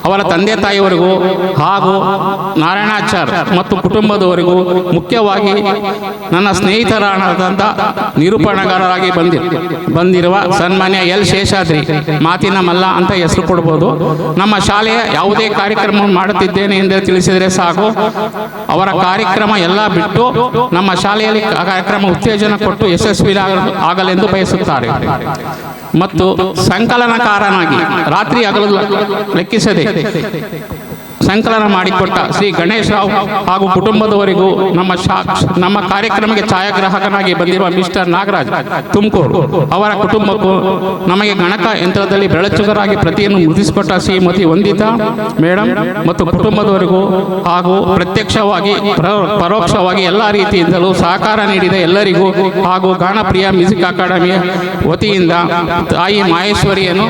ಅವರ ತಂದೆ ತಾಯಿಯವರಿಗೂ ಹಾಗೂ ನಾರಾಯಣಾಚಾರ್ ಮತ್ತು ಕುಟುಂಬದವರಿಗೂ, ಮುಖ್ಯವಾಗಿ ನನ್ನ ಸ್ನೇಹಿತರಾದಂಥ ನಿರೂಪಣೆಗಾರರಾಗಿ ಬಂದಿರುವ ಸನ್ಮಾನ್ಯ ಎಲ್ ಶೇಷಾದ್ರಿ, ಮಾತಿನ ಮಲ್ಲ ಅಂತ ಹೆಸರು ಕೊಡ್ಬೋದು. ನಮ್ಮ ಶಾಲೆಯ ಯಾವುದೇ ಕಾರ್ಯಕ್ರಮ ಮಾಡುತ್ತಿದ್ದೇನೆ ಎಂದು ತಿಳಿಸಿದರೆ ಸಾಕು, ಅವರ ಕಾರ್ಯಕ್ರಮ ಎಲ್ಲ ಬಿಟ್ಟು ನಮ್ಮ ಶಾಲೆಯಲ್ಲಿ ಕಾರ್ಯಕ್ರಮ ಉತ್ತೇಜನ ಕೊಟ್ಟು ಯಶಸ್ವಿ ಆಗಲೆಂದು ಬಯಸುತ್ತಾರೆ. ಮತ್ತು ಸಂಕಲನಕಾರನಾಗಿ ರಾತ್ರಿ ಹಗಲು ಲೆಕ್ಕಿಸದೆ ಸಂಕಲನ ಮಾಡಿಕೊಟ್ಟ ಶ್ರೀ ಗಣೇಶ್ ರಾವ್ ಹಾಗೂ ಕುಟುಂಬದವರಿಗೂ, ನಮ್ಮ ಕಾರ್ಯಕ್ರಮಕ್ಕೆ ಛಾಯಾಗ್ರಾಹಕನಾಗಿ ಬಂದಿರುವ ಮಿಸ್ಟರ್ ನಾಗರಾಜ್ ತುಮಕೂರು ಅವರ ಕುಟುಂಬಕ್ಕೂ, ನಮಗೆ ಗಣಕ ಯಂತ್ರದಲ್ಲಿ ಬೆಳಚುಗರಾಗಿ ಪ್ರತಿಯನ್ನು ಮುದ್ರಿಸಿಕೊಟ್ಟ ಶ್ರೀಮತಿ ವಂದಿತಾ ಮೇಡಮ್ ಮತ್ತು ಕುಟುಂಬದವರಿಗೂ ಹಾಗೂ ಪ್ರತ್ಯಕ್ಷವಾಗಿ ಪರೋಕ್ಷವಾಗಿ ಎಲ್ಲ ರೀತಿಯಿಂದಲೂ ಸಹಕಾರ ನೀಡಿದ ಎಲ್ಲರಿಗೂ ಹಾಗೂ ಗಾನಪ್ರಿಯ ಮ್ಯೂಸಿಕ್ ಅಕಾಡೆಮಿಯ ವತಿಯಿಂದ ತಾಯಿ ಮಹೇಶ್ವರಿಯನ್ನು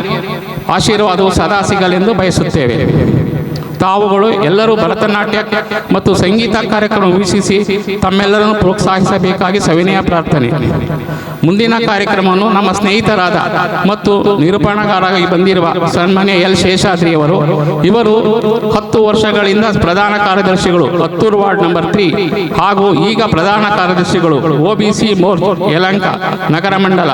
ಆಶೀರ್ವಾದವು ಸದಾ ಸಿಗಲೆಂದು ಬಯಸುತ್ತೇವೆ. ತಾವುಗಳು ಎಲ್ಲರೂ ಭರತನಾಟ್ಯ ಮತ್ತು ಸಂಗೀತ ಕಾರ್ಯಕ್ರಮ ವೀಕ್ಷಿಸಿ ತಮ್ಮೆಲ್ಲರನ್ನು ಪ್ರೋತ್ಸಾಹಿಸಬೇಕಾಗಿ ಸವಿನಯ ಪ್ರಾರ್ಥನೆ. ಮುಂದಿನ ಕಾರ್ಯಕ್ರಮವನ್ನು ನಮ್ಮ ಸ್ನೇಹಿತರಾದ ಮತ್ತು ನಿರೂಪಣಾಕಾರರಾಗಿ ಬಂದಿರುವ ಸನ್ಮಾನ್ಯ ಎಲ್ ಶೇಷಾದ್ರಿಯವರು, ಇವರು 10 ವರ್ಷಗಳಿಂದ ಪ್ರಧಾನ ಕಾರ್ಯದರ್ಶಿಗಳು ಹತ್ತೂರು ವಾರ್ಡ್ ನಂಬರ್ 3 ಹಾಗೂ ಈಗ ಪ್ರಧಾನ ಕಾರ್ಯದರ್ಶಿಗಳು OBC ಮೋರ್ಚಾ ಯಲಹಂಕ ನಗರ ಮಂಡಲ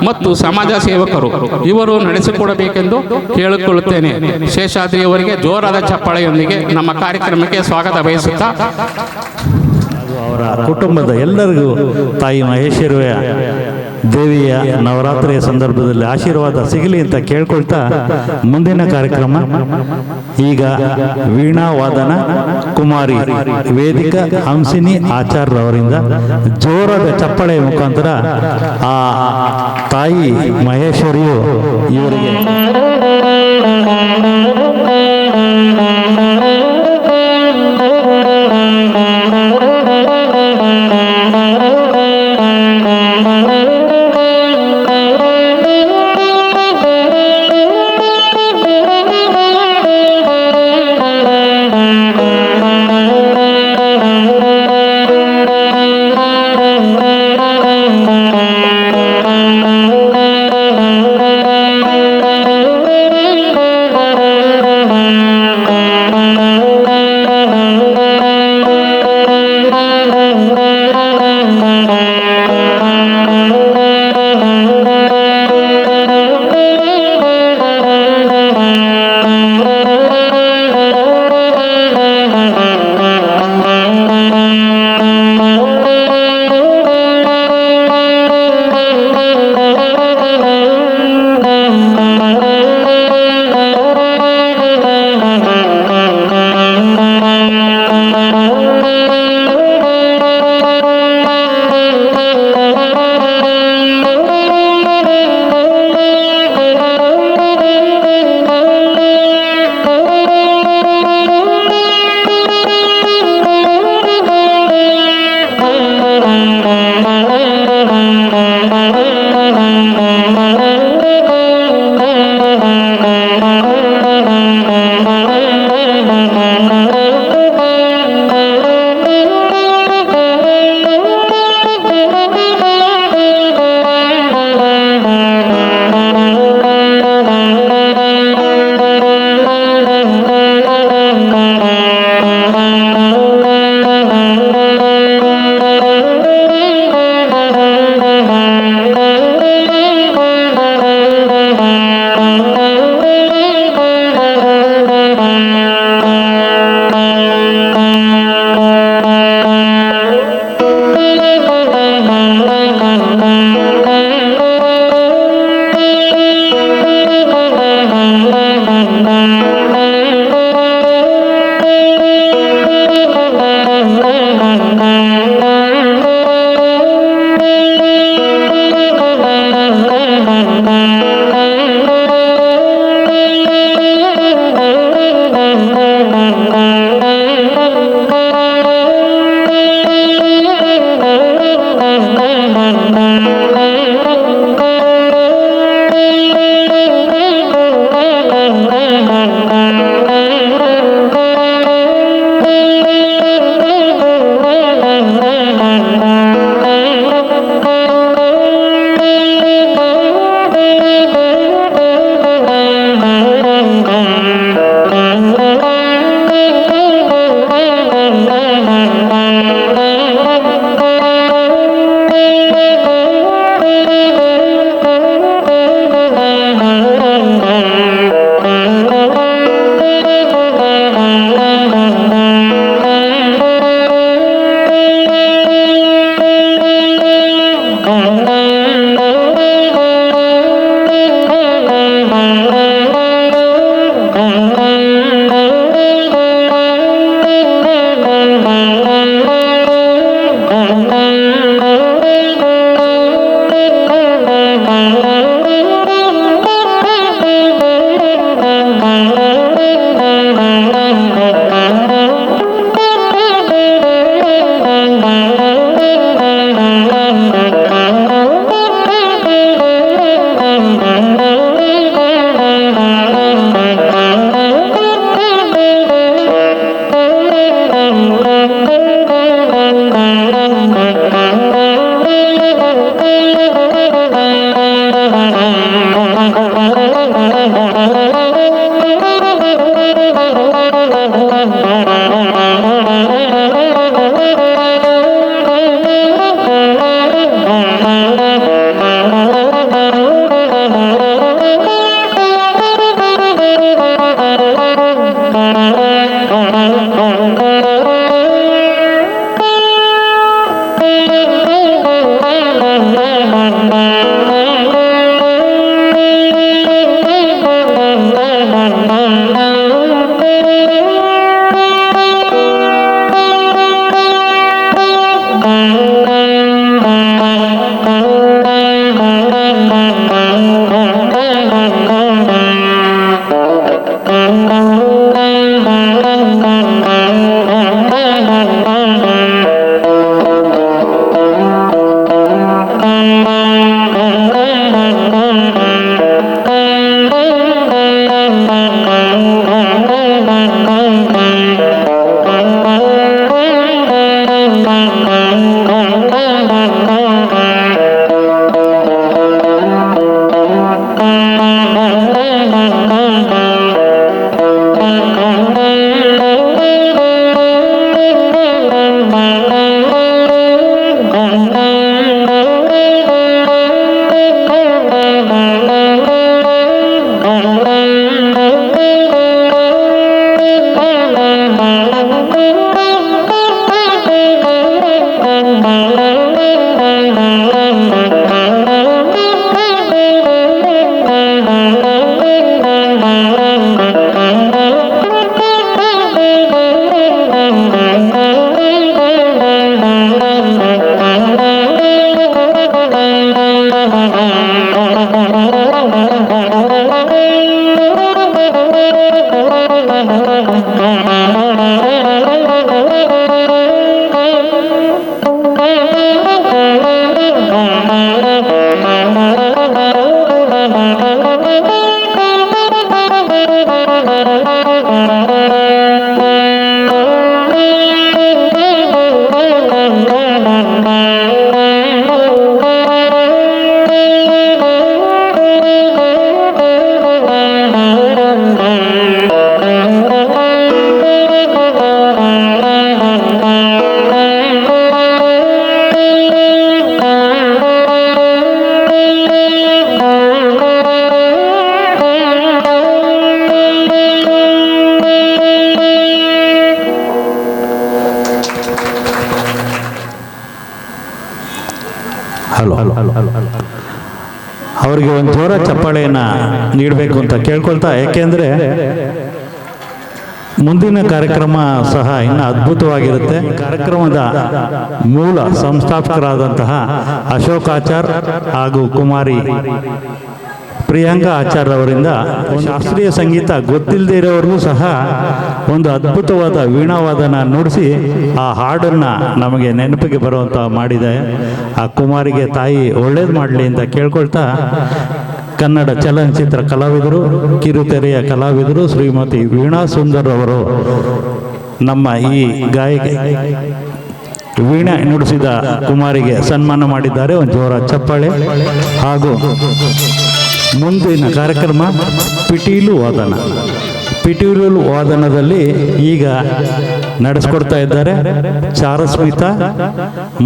ಮತ್ತು ಸಮಾಜ ಸೇವಕರು. ಇವರು ನಡೆಸಿಕೊಡಬೇಕೆಂದು ಕೇಳಿಕೊಳ್ಳುತ್ತೇನೆ. ಶೇಷಾದ್ರಿಯವರಿಗೆ ಜೋರಾದ ಚಪ್ಪಾಳೆಯೊಂದಿಗೆ ನಮ್ಮ ಕಾರ್ಯಕ್ರಮಕ್ಕೆ ಸ್ವಾಗತ ಬಯಸುತ್ತಾ
ಅವರ ಕುಟುಂಬದ ಎಲ್ಲರಿಗೂ ತಾಯಿ ಮಹೇಶ್ವರಿಯ ದೇವಿಯ ನವರಾತ್ರಿಯ ಸಂದರ್ಭದಲ್ಲಿ ಆಶೀರ್ವಾದ ಸಿಗಲಿ ಅಂತ ಕೇಳ್ಕೊಳ್ತಾ ಮುಂದಿನ ಕಾರ್ಯಕ್ರಮ ಈಗ ವೀಣಾ ವಾದನ ಕುಮಾರಿ ವೇದಿಕಾ ಹಂಸಿನಿ ಆಚಾರ್ಯವರಿಂದ ಜೋರಾದ ಚಪ್ಪಳೆಯ ಮುಖಾಂತರ ಆ ತಾಯಿ ಮಹೇಶ್ವರಿಯು ಇವರಿಗೆ ಹಲೋ ಅವರಿಗೆ ಒಂದು ಜೋರ ಚಪ್ಪಾಳೆಯನ್ನು ನೀಡಬೇಕು ಅಂತ ಕೇಳ್ಕೊಳ್ತಾ, ಯಾಕೆಂದರೆ ಮುಂದಿನ ಕಾರ್ಯಕ್ರಮ ಸಹ ಇನ್ನು ಅದ್ಭುತವಾಗಿರುತ್ತೆ. ಕಾರ್ಯಕ್ರಮದ ಮೂಲ ಸಂಸ್ಥಾಪಕರಾದಂತಹ ಅಶೋಕಾಚಾರ್ ಹಾಗೂ ಕುಮಾರಿ ಪ್ರಿಯಾಂಕಾ ಆಚಾರ್ಯ ಅವರಿಂದ ಶಾಸ್ತ್ರೀಯ ಸಂಗೀತ ಗೊತ್ತಿಲ್ಲದೆ ಇರೋರಿಗೂ ಸಹ ಒಂದು ಅದ್ಭುತವಾದ ವೀಣಾವಾದನ ನುಡಿಸಿ ಆ ಹಾಡನ್ನು ನಮಗೆ ನೆನಪಿಗೆ ಬರುವಂಥ ಮಾಡಿದೆ. ಆ ಕುಮಾರಿಗೆ ತಾಯಿ ಒಳ್ಳೇದು ಮಾಡಲಿ ಅಂತ ಕೇಳ್ಕೊಳ್ತಾ, ಕನ್ನಡ ಚಲನಚಿತ್ರ ಕಲಾವಿದರು, ಕಿರುತೆರೆಯ ಕಲಾವಿದರು ಶ್ರೀಮತಿ ವೀಣಾ ಸುಂದರ್ ಅವರು ನಮ್ಮ ಈ ಗಾಯಕಿ ವೀಣೆ ನುಡಿಸಿದ ಕುಮಾರಿಗೆ ಸನ್ಮಾನ ಮಾಡಿದ್ದಾರೆ. ಒಂದು ಜೋರ ಚಪ್ಪಾಳೆ. ಹಾಗೂ ಮುಂದಿನ ಕಾರ್ಯಕ್ರಮ ಪಿಟೀಲು ವಾದನ. ಪಿಟೀಲು ವಾದನದಲ್ಲಿ ಈಗ ನಡೆಸ್ಕೊಡ್ತಾ ಇದ್ದಾರೆ ಚಾರಸ್ಮಿತಾ,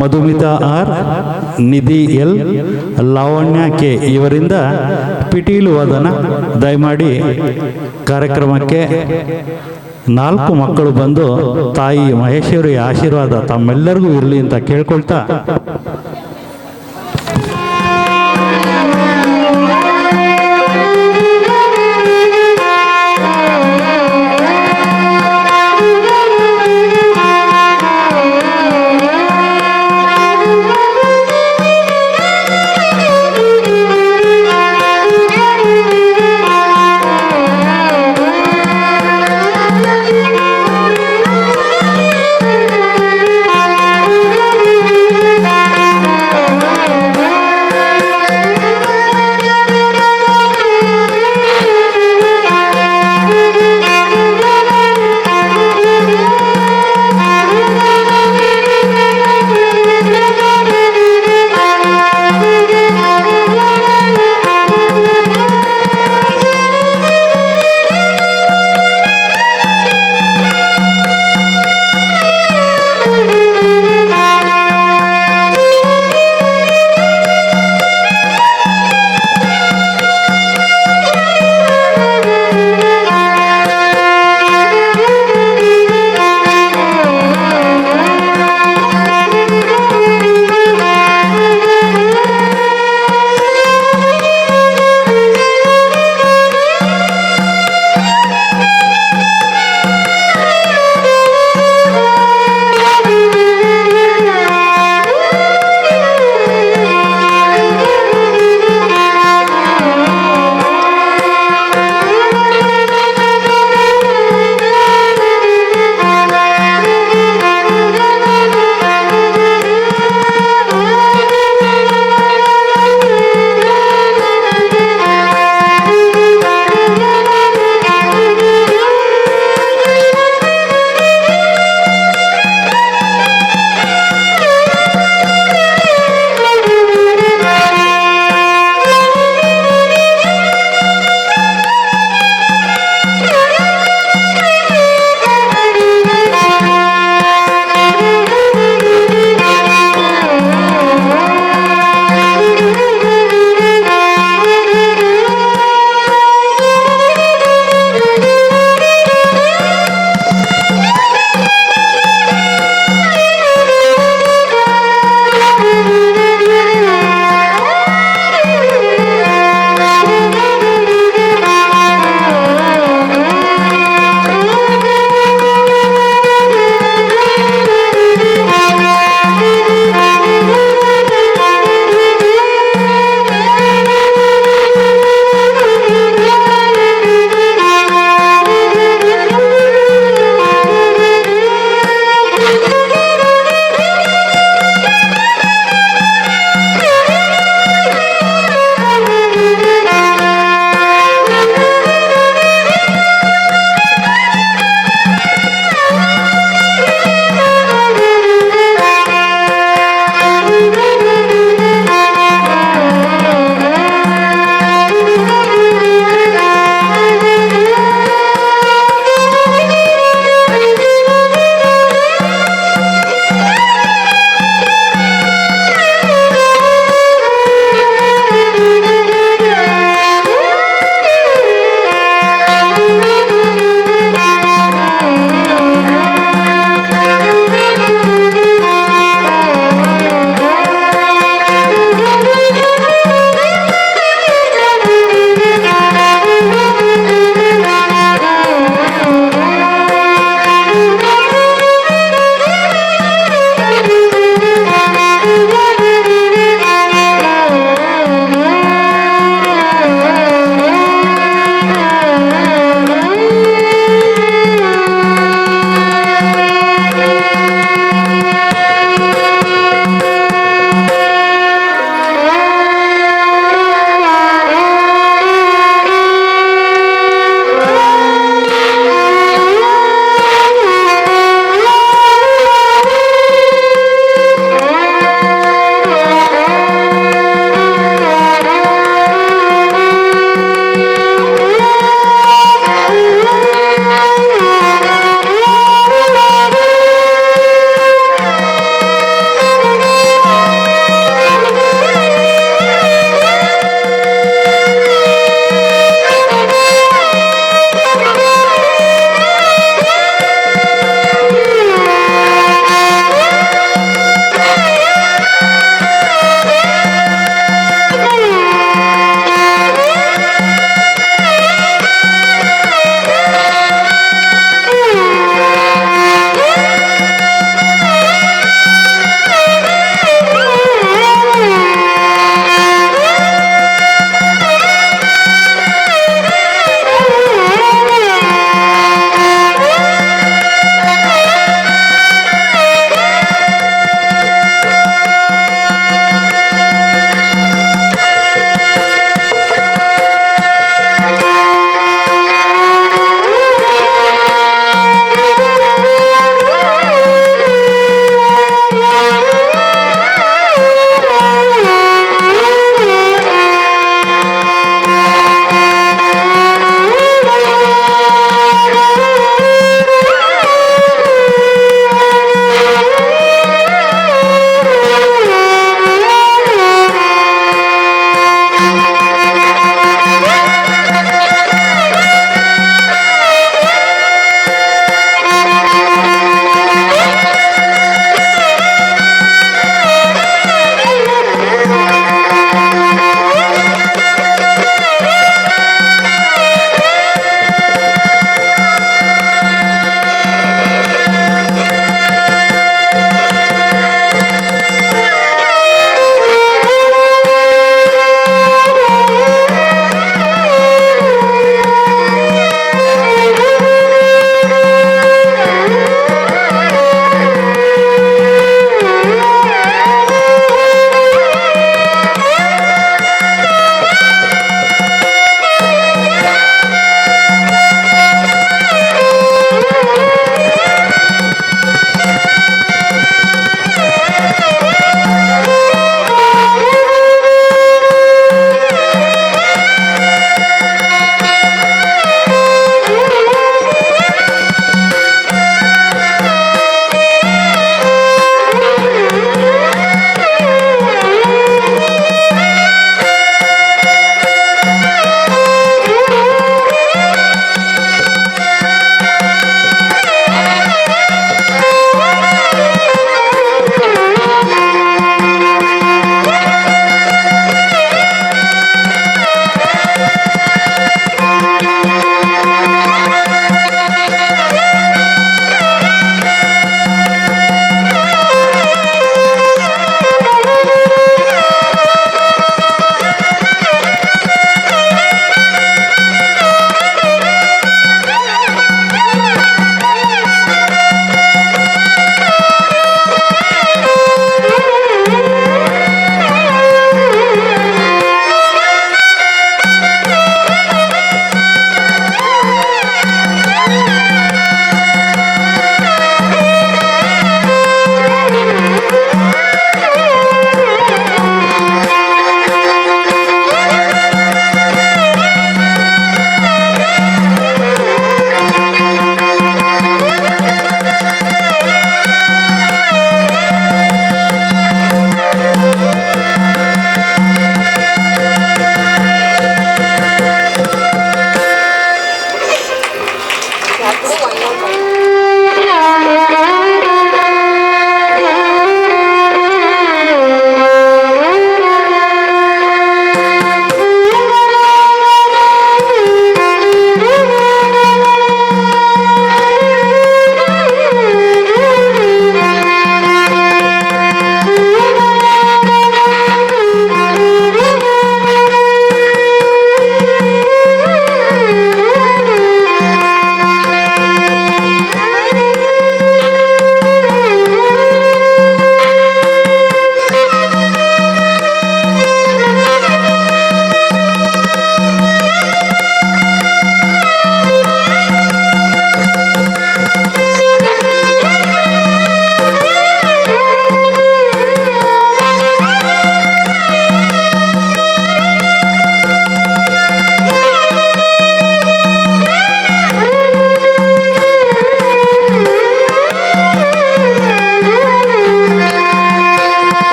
ಮಧುಮಿತಾ ಆರ್, ನಿಧಿ ಎಲ್, ಲಾವಣ್ಯ ಕೆ ಇವರಿಂದ ಪಿಟೀಲು ವಾದನ. ದಯಮಾಡಿ ಕಾರ್ಯಕ್ರಮಕ್ಕೆ 4 ಮಕ್ಕಳು ಬಂದು ತಾಯಿ ಮಹೇಶ್ವರಿಯ ಆಶೀರ್ವಾದ ತಮ್ಮೆಲ್ಲರಿಗೂ ಇರಲಿ ಅಂತ ಕೇಳ್ಕೊಳ್ತಾ,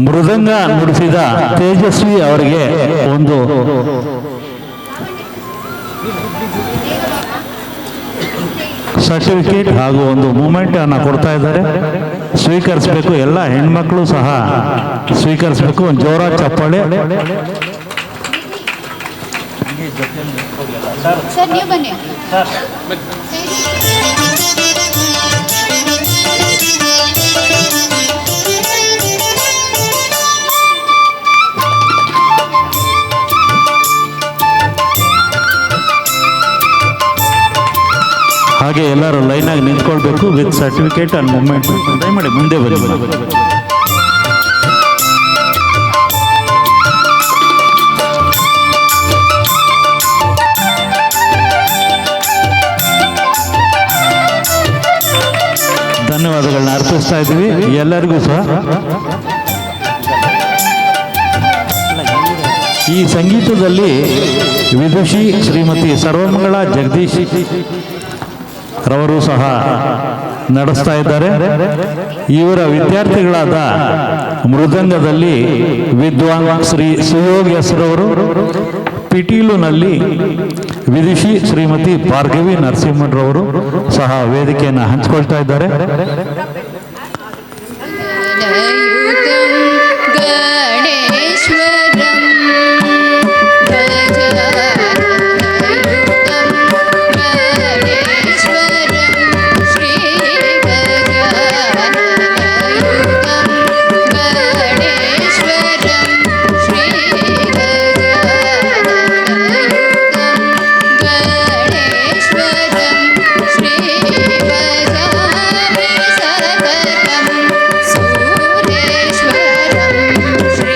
ಮೃದಂಗ ನುಡಿಸಿದ ತೇಜಸ್ವಿ ಅವರಿಗೆ ಒಂದು ಸರ್ಟಿಫಿಕೇಟ್ ಹಾಗೂ ಒಂದು ಮೂಮೆಂಟ್ ಅನ್ನು ಕೊಡ್ತಾ ಇದ್ದಾರೆ. ಸ್ವೀಕರಿಸಬೇಕು, ಎಲ್ಲ ಹೆಣ್ಮಕ್ಳು ಸಹ ಸ್ವೀಕರಿಸಬೇಕು. ಒಂದು ಜೋರಾದ ಚಪ್ಪಾಳೆ.
ಸರ್ ನೀವು ಬನ್ನಿ.
ಹಾಗೆ ಎಲ್ಲರೂ ಲೈನಾಗಿ ನಿಂತ್ಕೊಳ್ಬೇಕು ವಿತ್ ಸರ್ಟಿಫಿಕೇಟ್ ಅಂಡ್ ಮೂಮೆಂಟ್. ದಯಮಾಡಿ ಮುಂದೆ ಬನ್ನಿ. ಧನ್ಯವಾದಗಳನ್ನ ಅರ್ಪಿಸ್ತಾ ಇದ್ದೀವಿ ಎಲ್ಲರಿಗೂ ಸಹ. ಈ ಸಂಗೀತದಲ್ಲಿ ವಿದುಷಿ ಶ್ರೀಮತಿ ಸರ್ವಮಂಗಳ ಜಗದೀಶ್ ರವರು ಸಹ ನಡೆಸ್ತಾ ಇದ್ದಾರೆ. ಇವರ ವಿದ್ಯಾರ್ಥಿಗಳಾದ ಮೃದಂಗದಲ್ಲಿ ವಿದ್ವಾನ್ ಶ್ರೀ ಸುಯೋಗ್ ಹೆಸರವರು, ಪಿಟೀಲುನಲ್ಲಿ ವಿದುಷಿ ಶ್ರೀಮತಿ ಭಾರ್ಗವಿ ನರಸಿಂಹರವರು ಸಹ ವೇದಿಕೆಯನ್ನು ಹಂಚಿಕೊಳ್ತಾ ಇದ್ದಾರೆ.
ಶ್ರೀ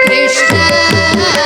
Krishna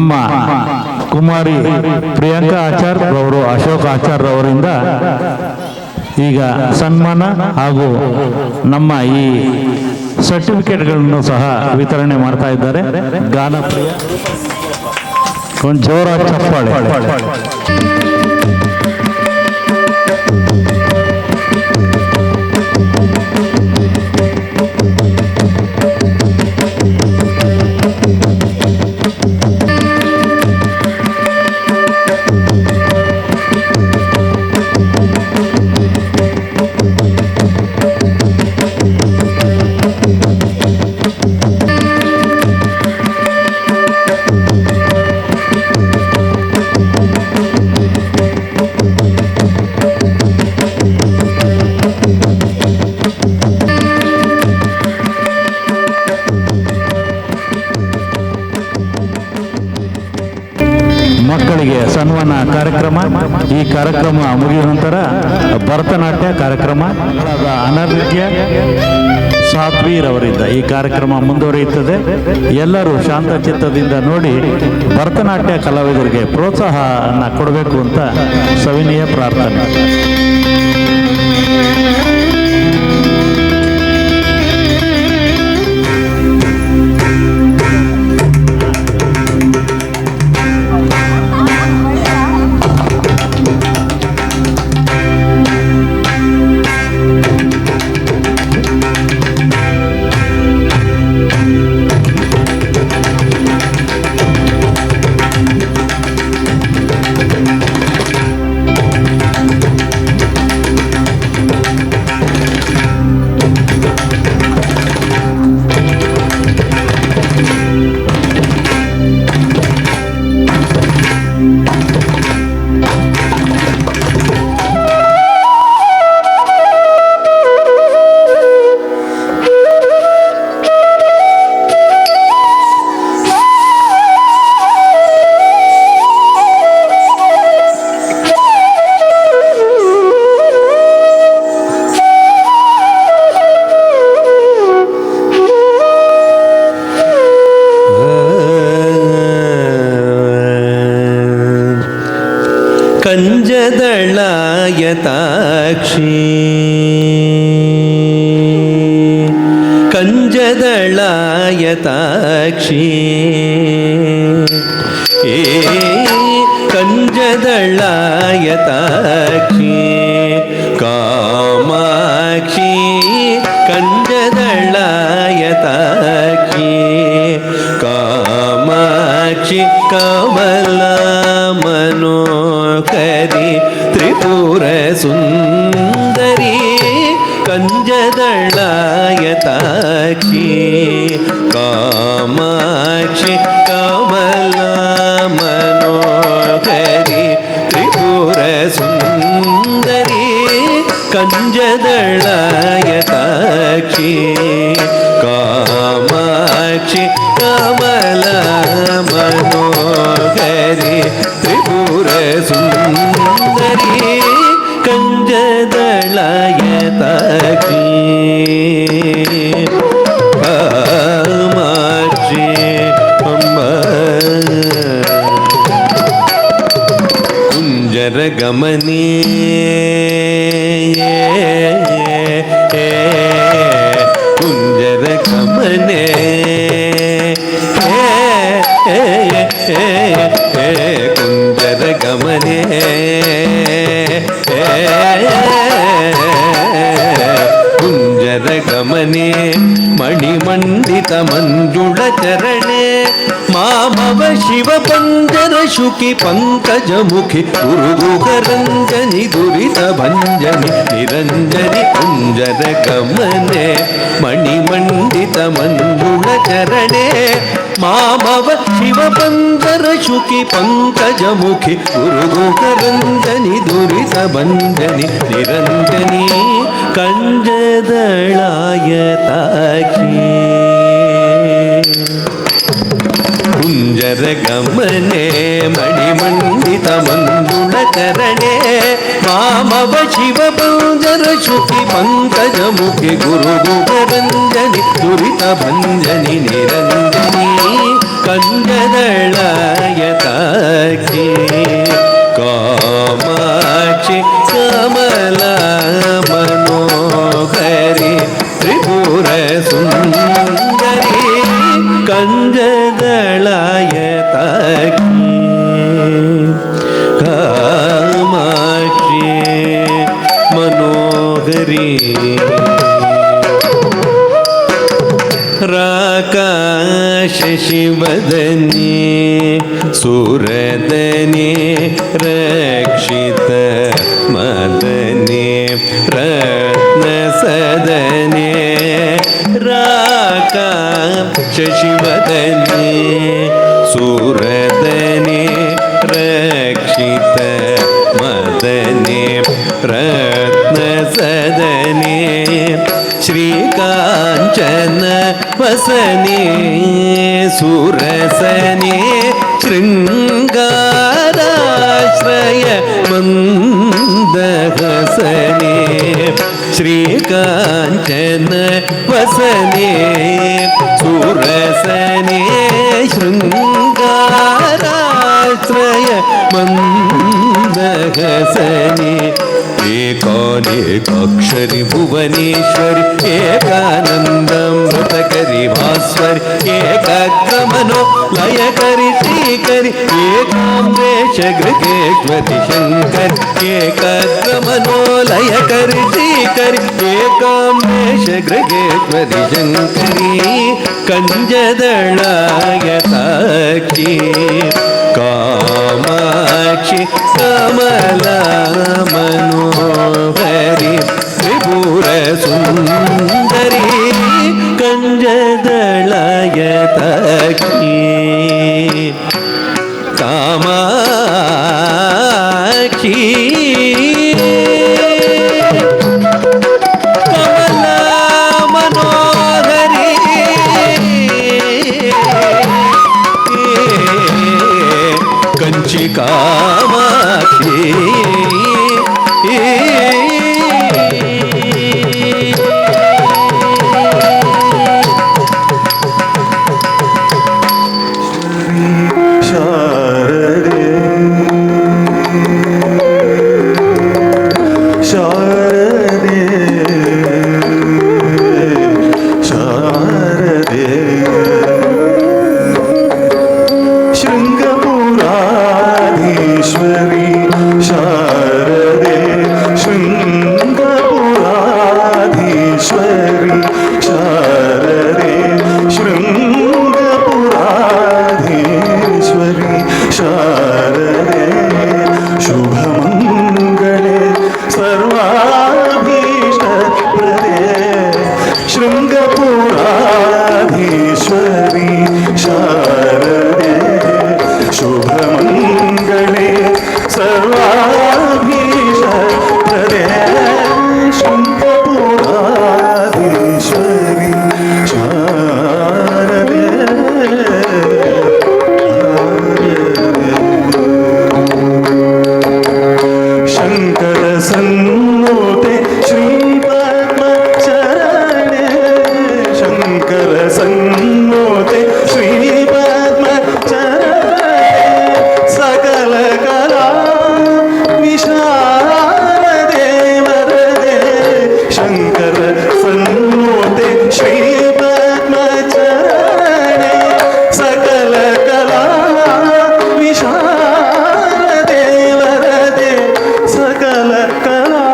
ನಮ್ಮ ಕುಮಾರಿ ಪ್ರಿಯಾಂಕಾ ಆಚಾರ್ ಅವರು ಅಶೋಕ್ ಆಚಾರ್ ಅವರಿಂದ ಈಗ ಸನ್ಮಾನ ಹಾಗೂ ನಮ್ಮ ಈ ಸರ್ಟಿಫಿಕೇಟ್ಗಳನ್ನು ಸಹ ವಿತರಣೆ ಮಾಡ್ತಾ ಇದ್ದಾರೆ. ಗಾನಪ್ರಿಯ ಒಂದು ಜೋರಾದ ಚಪ್ಪಾಳೆ. ಮಕ್ಕಳಿಗೆ ಸನ್ಮಾನ ಕಾರ್ಯಕ್ರಮ. ಈ ಕಾರ್ಯಕ್ರಮ ಮುಗಿದ ನಂತರ ಭರತನಾಟ್ಯ ಕಾರ್ಯಕ್ರಮ ಅನರ್ಘ್ಯ ಸಾತ್ವೀರ್ ಅವರಿಂದ ಈ ಕಾರ್ಯಕ್ರಮ ಮುಂದುವರಿಯುತ್ತದೆ. ಎಲ್ಲರೂ ಶಾಂತಚಿತ್ತದಿಂದ ನೋಡಿ ಭರತನಾಟ್ಯ ಕಲಾವಿದರಿಗೆ ಪ್ರೋತ್ಸಾಹನ ಕೊಡಬೇಕು ಅಂತ ಸವಿನಯ ಪ್ರಾರ್ಥನೆ.
ಕಂಜದಳಾಯತಾಕ್ಷಿ ಕಂಜದಳಾಯತಾಕ್ಷಿ ಕಂಜದಳಾಯತಾಕ್ಷಿ ಕಾಮಾಕ್ಷಿ ಕಂಜದಳಾಯತಾಕ್ಷಿ ಕಾಮಾಕ್ಷಿ ಕಮಲ ಮನೋಕರಿ ತ್ರಿಪುರ ಸುಂದರಿ ಕಂಜದಳಾಯತಾಕ್ಷಿ ಕಾಮಾಕ್ಷಿ ಕಮಲ ಮನೋಕರಿ ತ್ರಿಪುರ ಸುಂದರಿ ಕಂಜದಳಾಯತಾಕ್ಷಿ ಕಾಮಾಕ್ಷಿ ಕಮಲ ಮನೋಕರಿ ತ್ರಿಪುರ ಸುಂದರಿ ಕಂಜದಳಾಯತಾಕ್ಷಿ ಕಾಮಾಕ್ಷಿ ಅಮ್ಮ ಕುಂಜರ ಗಮನೇ ಕುಂಜರ ಗಮನೆ ಕುಂಜರ ಗಮನೆ ಕುಂಜರ ಗಮನೆ ಮಣಿಮಂಡಿತ ಮಂಜುಳ ಚರಣೆ ಮಾಮವ ಶಿವ ಪಂಜರ ಶುಕಿ ಪಂಕಜ ಮುಖಿ ಗುರುಗುಗರಂಜನಿ ದುರಿತ ಭಂಜನಿ ನಿರಂಜನಿ ಕುಂಜರ ಗಮನೆ ಮಣಿಮಂಡಿತ ಮಂಜುಳ ಚರಣೆ ಮಾಮವ ಶಿವ ಪಂಜರ ಶುಕಿ ಪಂಕಜ ಮುಖಿ ಗುರುಗುಗರಂಜನಿ ದುರಿತ ಭಂಜನಿ ನಿರಂಜನಿ ಕಂಜದಳಾಯತಾಕ್ಷಿ ಕುಂಜರ ಗಮನೆ ಮಣಿಮಂಡಿತ ಮಂಜುಳ ಚರಣೆ ಮಾಮವ ಶಿವ ಪಂಜರ ಶುಕಿ ಪಂಕಜ ಮುಖಿ ಗುರುಗುಗರಂಜನಿ ದುರಿತ ಭಂಜನಿ ನಿರಂಜನಿ ಕಂಜದಳಯತಾಕ್ಷಿ ಕಾಮಾಕ್ಷಿ ಕಮಲ ಮನೋಹರಿ ತ್ರಿಪುರ ಸುಂದರಿ ಕಂಜದಳಯತಾಕ್ಷಿ ಕಾಮಾಕ್ಷಿ ಮನೋಹರಿ ರಾಕಾಶ ಶಿವದನಿ ಸುರದನಿ ರಕ್ಷಿತ ಮದನಿ ರತ್ನ ಸದನಿ ರಾಕಾಶ ಶಿವದನಿ ಸುರದನಿ ರಕ್ಷಿತ ಮದನಿ ರತ್ನ ಸದನಿ ಶ್ರೀಕಾಂಚನ ವಸನೆ ಸುರಸನೆ ಶೃಂಗಾರಾಶ್ರಯ ಮಂದಹಸನೆ ಶ್ರೀಕಾಂಚನ ವಸನೆ ಸುರಸನೆ ಶೃಂಗಾರಾಶ್ರಯ ಮಂದಹಸನೆ ಏಕಾನೇಕಾಕ್ಷರಿ ಭುವನೇಶ್ವರಿ ಏಕಾನಂದಮೃತಕರಿ ಭಾಸ್ವರಿ ಏಕಾಗ್ರಮನೋ ಲಯಕರಿ ಶ್ರೀಕರಿ ಏಕಾಂಬೇಶ ಗೃಹೇಶ್ವರಿ ಶಂಕರಿ ಏಕಾಗ್ರಮನೋ ಲಯಕರಿ ಶ್ರೀಕರಿ ಏಕಾಂಬೇಶ ಗೃಹೇಶ್ವರಿ ಶಂಕರಿ ಕಂಜದಳಾಯತಾಕ್ಷಿ ಕಾಮಾಕ್ಷಿ ಕಮಲ ಮನೋಹರಿ ತ್ರಿಪುರ ಸುಂದರಿ ಕಂಜದಳಯತಾಕ್ಷಿ ಕಾಮಾಕ್ಷಿ ಕಮಲ ಮನೋಹರಿ ಕಂಚಿ ಕಾಮಾಕ್ಷಿ
ಶಾರದೆ ಶಾರದೆ ಶಾರದೆ ಶೃಂಗಪುರಾಧೀಶ್ವರಿ ಶಾರದೆ ಶೃಂಗಪುರಾಧೀಶ್ವರಿ ಶಾರದೆ ಶೃಂಗಪುರಾಧೀಶ್ವರಿ ಶಾರದೆ ಶುಭಮಂಗಳೆ ಸರ್ವಾಭೀಷ್ಟ ಪ್ರದೇ ಶೃಂಗಪುರಾಧೀಶ್ವರಿ ಶಾರದೆ ಶುಭಮಂಗಳೆ ಸರ್ವಾಭೀಷ್ಟ ಪ್ರದೇ ಶೃಂಗಪುರಾಧೀಶ್ವರಿ ಶಾರದೆ ಶಂಕರ ಸನ್ನುತೆ ಶ್ರೀ ಪದ್ಮಚರಣೆ ಶಂಕರ ಸನ್ನುತೆ ಶ್ರೀ ಪದ್ಮಚರಣೆ ಸಕಲ ಕಲಾ ವಿಶಾರದೆ ವರದೆ ಶಂಕರ ಸನ್ನುತೆ ಶ್ರೀ ಪದ್ಮಚರಣೆ ಸಕಲ ಕಲಾ ವಿಶಾರದೆ ವರದೆ ಸಕಲ ಕಲಾ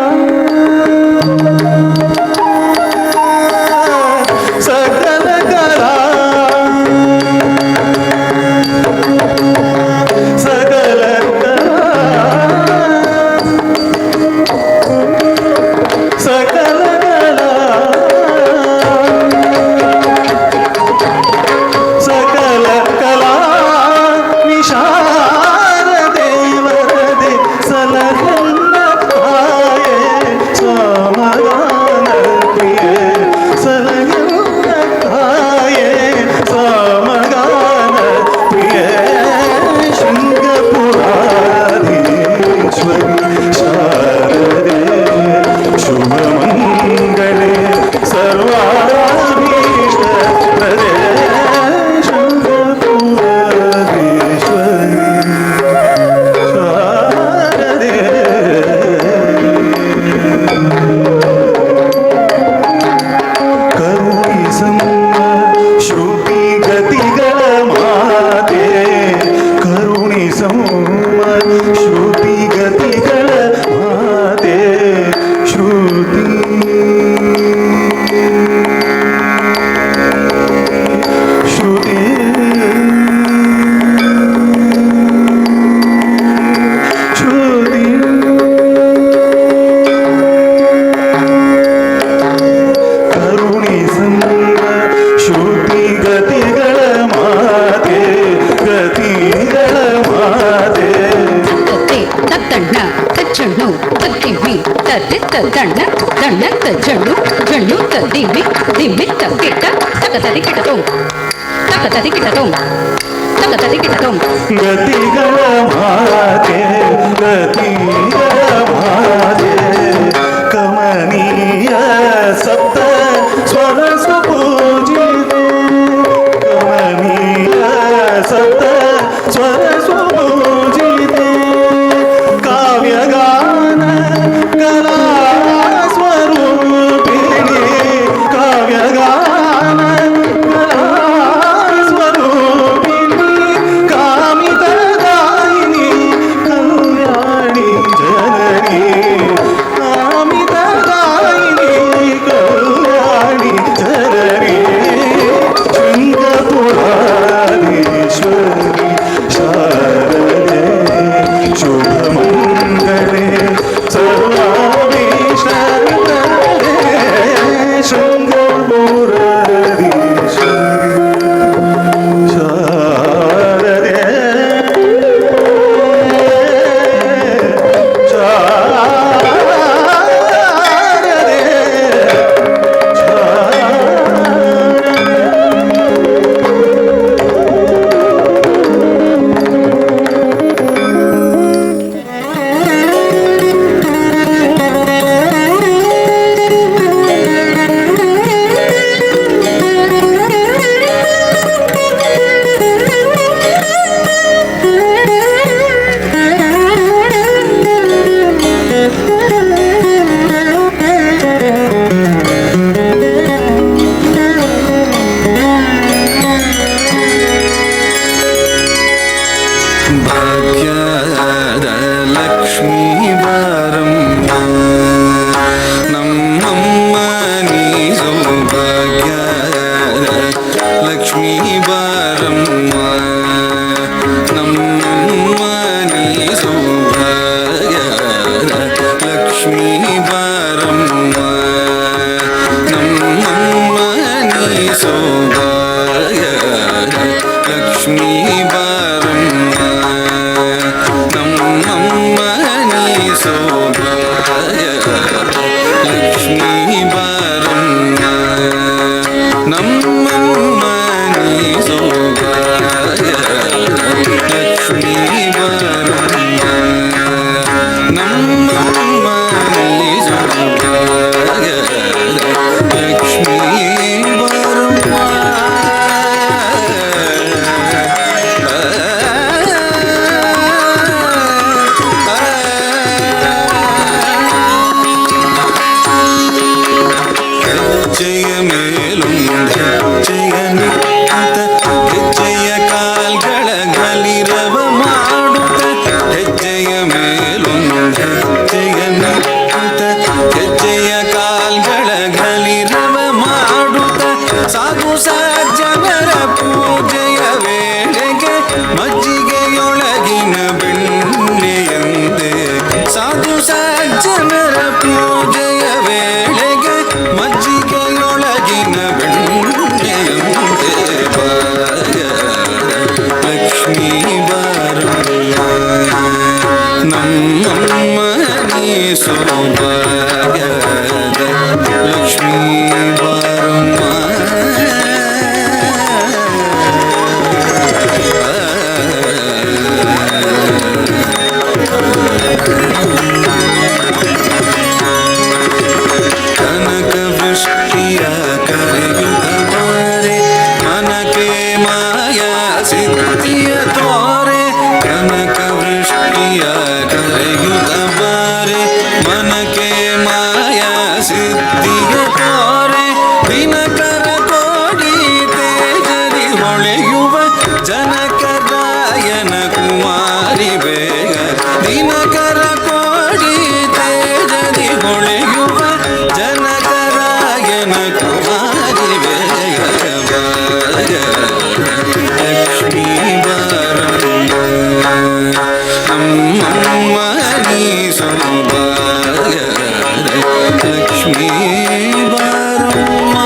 ದಿಮ್ಮಿ ತದ್ದಿತ್ತ ದಣ್ಣ ದಣ್ಣತ್ತ ಜಣ್ಣು ಜಣ್ಣು ದಿಮ್ಮಿ ದಿಮ್ಮಿ ತಕ್ಕಿಟ್ಟ ತಕತದಿ ಕಿಟತೋ ತಕತದಿ ಕಿಟತೋ ತಕತದಿ ಕಿಟತೋ
ಗತಿಗಳ ಮಾತೆ ಗತಿಗಳ ಮಾತೆ ಕಮನೀಯ ಸಪ್ತ ಸ್ವರ ಸುಪೂಜಿತೆ ಕಮನೀಯ ಸಪ್ತ ಸ್ವರ ಸುಪೂಜಿತೆ ಕಾವ್ಯಗಾನ ಕಲಾ ಸ್ವರೂಪಿಣಿ ಕಾವ್ಯಗಾನ ಕಲಾ ಸ್ವರೂಪಿಣಿ ಕಾಮಿತದಾಯಿನಿ ಕಲ್ಯಾಣಿ ಜನನಿ ಕಾಮಿತದಾಯಿನಿ ಕಲ್ಯಾಣಿ ಜನನಿ ಶೃಂಗಪುರಾಧೀಶ್ವರಿ ಶಾರದೆ ಶುಭಮಂಗಳೆ ಸರ್ವಾಭೀಷ್ಟರೇ ಶೃಂಗಪುರಾಧೀಶ್ವರಿ ಶಾರದೆ
ಭಾಗ್ಯದ ಲಕ್ಷ್ಮೀ ಬಾರಮ್ಮ ನಮ್ಮಮ್ಮ ನೀ ಸೌಭಾಗ್ಯದ ಲಕ್ಷ್ಮೀ ಬಾರಮ್ಮ ನಮ್ಮಮ್ಮ ನೀ ಸೌಭಾಗ್ಯದ ಲಕ್ಷ್ಮೀ ಬಾರಮ್ಮ ನಮ್ಮಮ್ಮ ನೀ ಸೌಭಾಗ್ಯದ ಲಕ್ಷ್ಮೀ ಬಾರಮ್ಮ ನಮ್ಮಮ್ಮ ನೀ ಸೌಭಾಗ್ಯದ ಲಕ್ಷ್ಮೀ ಬಾರಮ್ಮ ನಮ್ಮಮ್ಮ ನೀ ಸೌಭಾಗ್ಯದ ಲಕ್ಷ್ಮೀ ಬಾರಮ್ಮ ನಮ್ಮಮ್ಮ ನೀ ಸೌಭಾಗ್ಯದ ಲಕ್ಷ್ಮೀ ಹೆಜ್ಜೆಯ ಮೇಲೊಂದು ಹೆಜ್ಜೆಯ ನಿಂತ ಹೆಜ್ಜೆಯ ಕಾಲ್ಗಳ ಗಲಿರವ ಮಾಡುತ್ತ ಹೆಜ್ಜೆಯ ಮೇಲೊಂದು ಹೆಜ್ಜೆಯ ನಿಂತ ಹೆಜ್ಜೆಯ ಕಾಲ್ಗಳ ಗಲಿರವ ಮಾಡುತ್ತ ಸಾಧು ಸಜ್ಜನರ ಪೂಜೆಯ ವೇಳೆಗೆ ಮಜ್ಜಿಗೆಯೊಳಗಿನ ಬೆಣ್ಣೆಯಂತೆ ಸಾಧು ಸಜ್ಜನರ ಪೂಜೆಯ ವೇಳೆಗೆ ಮಜ್ಜಿಗೆಯೊಳಗಿನ ಬೆಣ್ಣೆಯಂತೆ ಲಕ್ಷ್ಮೀ ಬಾರಮ್ಮ ನಮ್ಮಮ್ಮ ನೀ ಸೌಭಾಗ್ಯದ ಲಕ್ಷ್ಮೀ ಬಾರಮ್ಮ ಕನಕ ವೃಷ್ಟಿಯ ಕರೆಯುತ್ತ ಬಾರೆ ಮನಕೆ ಮಾಯಾ ಸಿದ್ಧಿಯ ತೋರೆ ಕನಕ ವೃಷ್ಟಿಯ ಕರೆಯುತ್ತ ಬಾರೆ ಮನಕೆ ಮಾಯಾ ಸಿದ್ಧಿಯ ತೋರೆ ದಿನಕರ ಕೋಡಿ ತೇಜರಿ ಹೊಳೆಯುವ ಜನಕರಾಯನ ಕುಮಾರಿ ಬೇಗ ದಿನಕರ ಕೋಡಿ ತೇಜರಿ ಹೊಳೆಯುವ ಜನಕರಾಯನ ಕುಮಾರಿ ಬೇಗ ಲಕ್ಷ್ಮೀ ಬಾರಮ್ಮ ನಮ್ಮಮ್ಮ ನೀ ಸೌಭಾಗ್ಯದ ಲಕ್ಷ್ಮೀ ಬಾರಮ್ಮ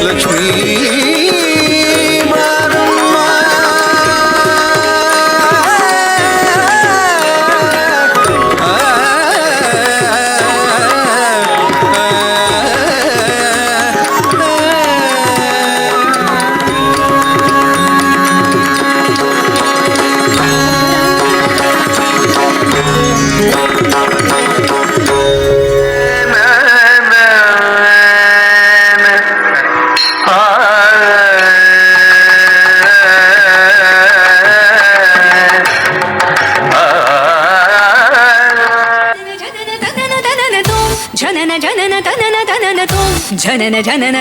ಲಕ್ಷ್ಮೀ ಬಾರಮ್ಮ
ಜನನ ಜನನ ತನನ ತನನ ತೋ ಜನನ ಜನನ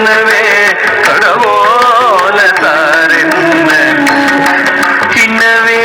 கிண்ணவே கடவோல தாரென்ன கிண்ணவே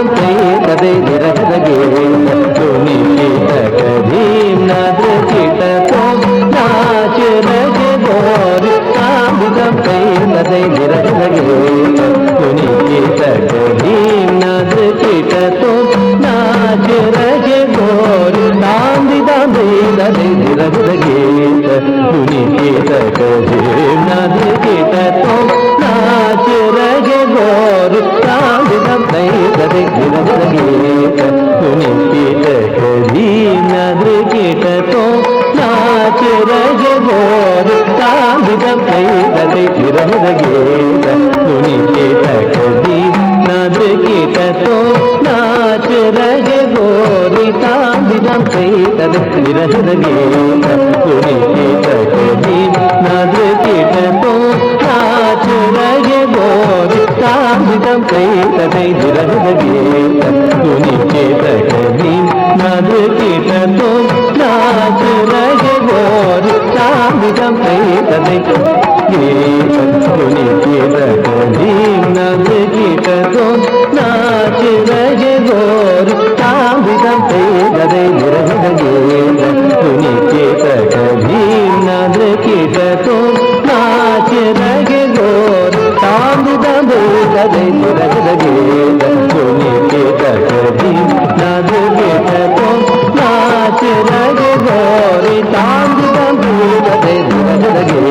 तांबिदं तैतदे निरजदगे धीम नाद्रचित तो नाच रज गोर तांबिदं तैतदे निरजदगे धीम नाद्रचित तो नाच रज गोर तांबिदं तैतदे निरजदगे धीम नाद्रचित तो नाच रज गोर तांबिदं तैतदे निरजदगे नाद्रचित तो नाच रज गोर तांबिदं तैतदे निरजदगे नाद्रचित तो नाच रज गोर तांबिदं तैतदे निरजदगे नाद्रचित तो नाच रज गोर तांबिदं तैतदे निरजदगे नाद्रचित तो नाच रज गोर तांबिदं तैतदे नाद्रचित तो नाच रज गोर तांबिदं तैतदे निरजदगे नाद्रचित तो नाच रज गोर तांबिदं तैतदे निरजदगे नाद्रचित तो नाच रज गोर तांबिदं तैतदे निरजदगे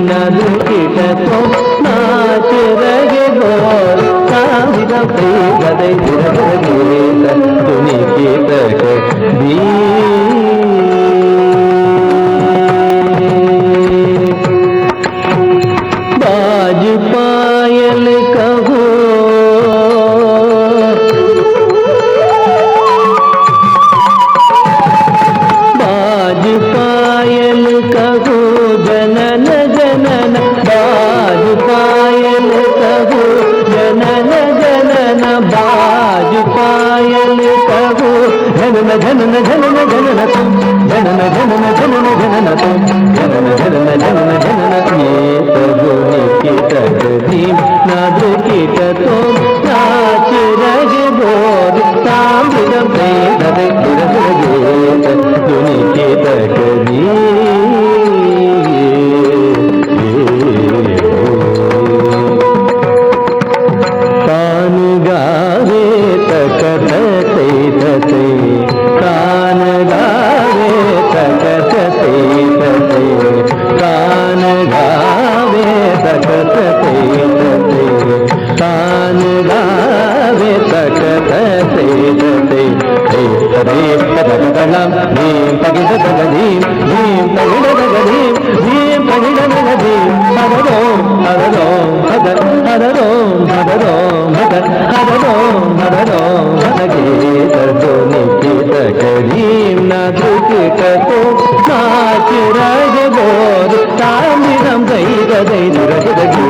नाद्रचित तो नाच रज गोर तांबिदं तैतदे बाज पायल कहो बाज पायल कहो जनन जनन बाज पायल कहो जनन जनन बाज पायल कहो जनन जनन जनन जनन तुम जनन जनन जनन जनन तुम जनन जनन जनन जनन धीम नाद्रचित तो नाच रज गोर तांबिदं तैतदे कान गावे तकत तैतते कान गावे तकत तैतते कान गावे तकत तैतते कान गावे तकत तैतते रे पदगलम धीम पगिदगदीम धीम पगिदगदीम धीम पगिदगदीम हरदोम हरदोम हदर हरदोम हरदोम हदर हरदोम हरदोम हदगे तर्दोनिकितकरीम नाद्रचित तो नाच रज गोर तांबिदं तैतदे निरजदगे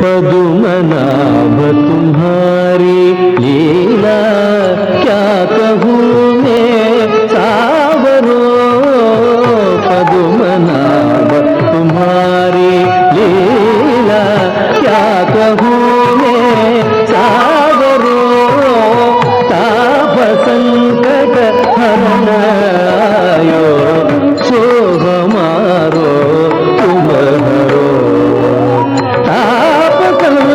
पद्मनाभ तुम्हारी लीला क्या कहूँ मैं सावरो पद्मनाभ तुम्हारी लीला क्या कहूँ मैं सावरो ताप संकट हरण आयो सो हमारो तुम हरो ताप संकट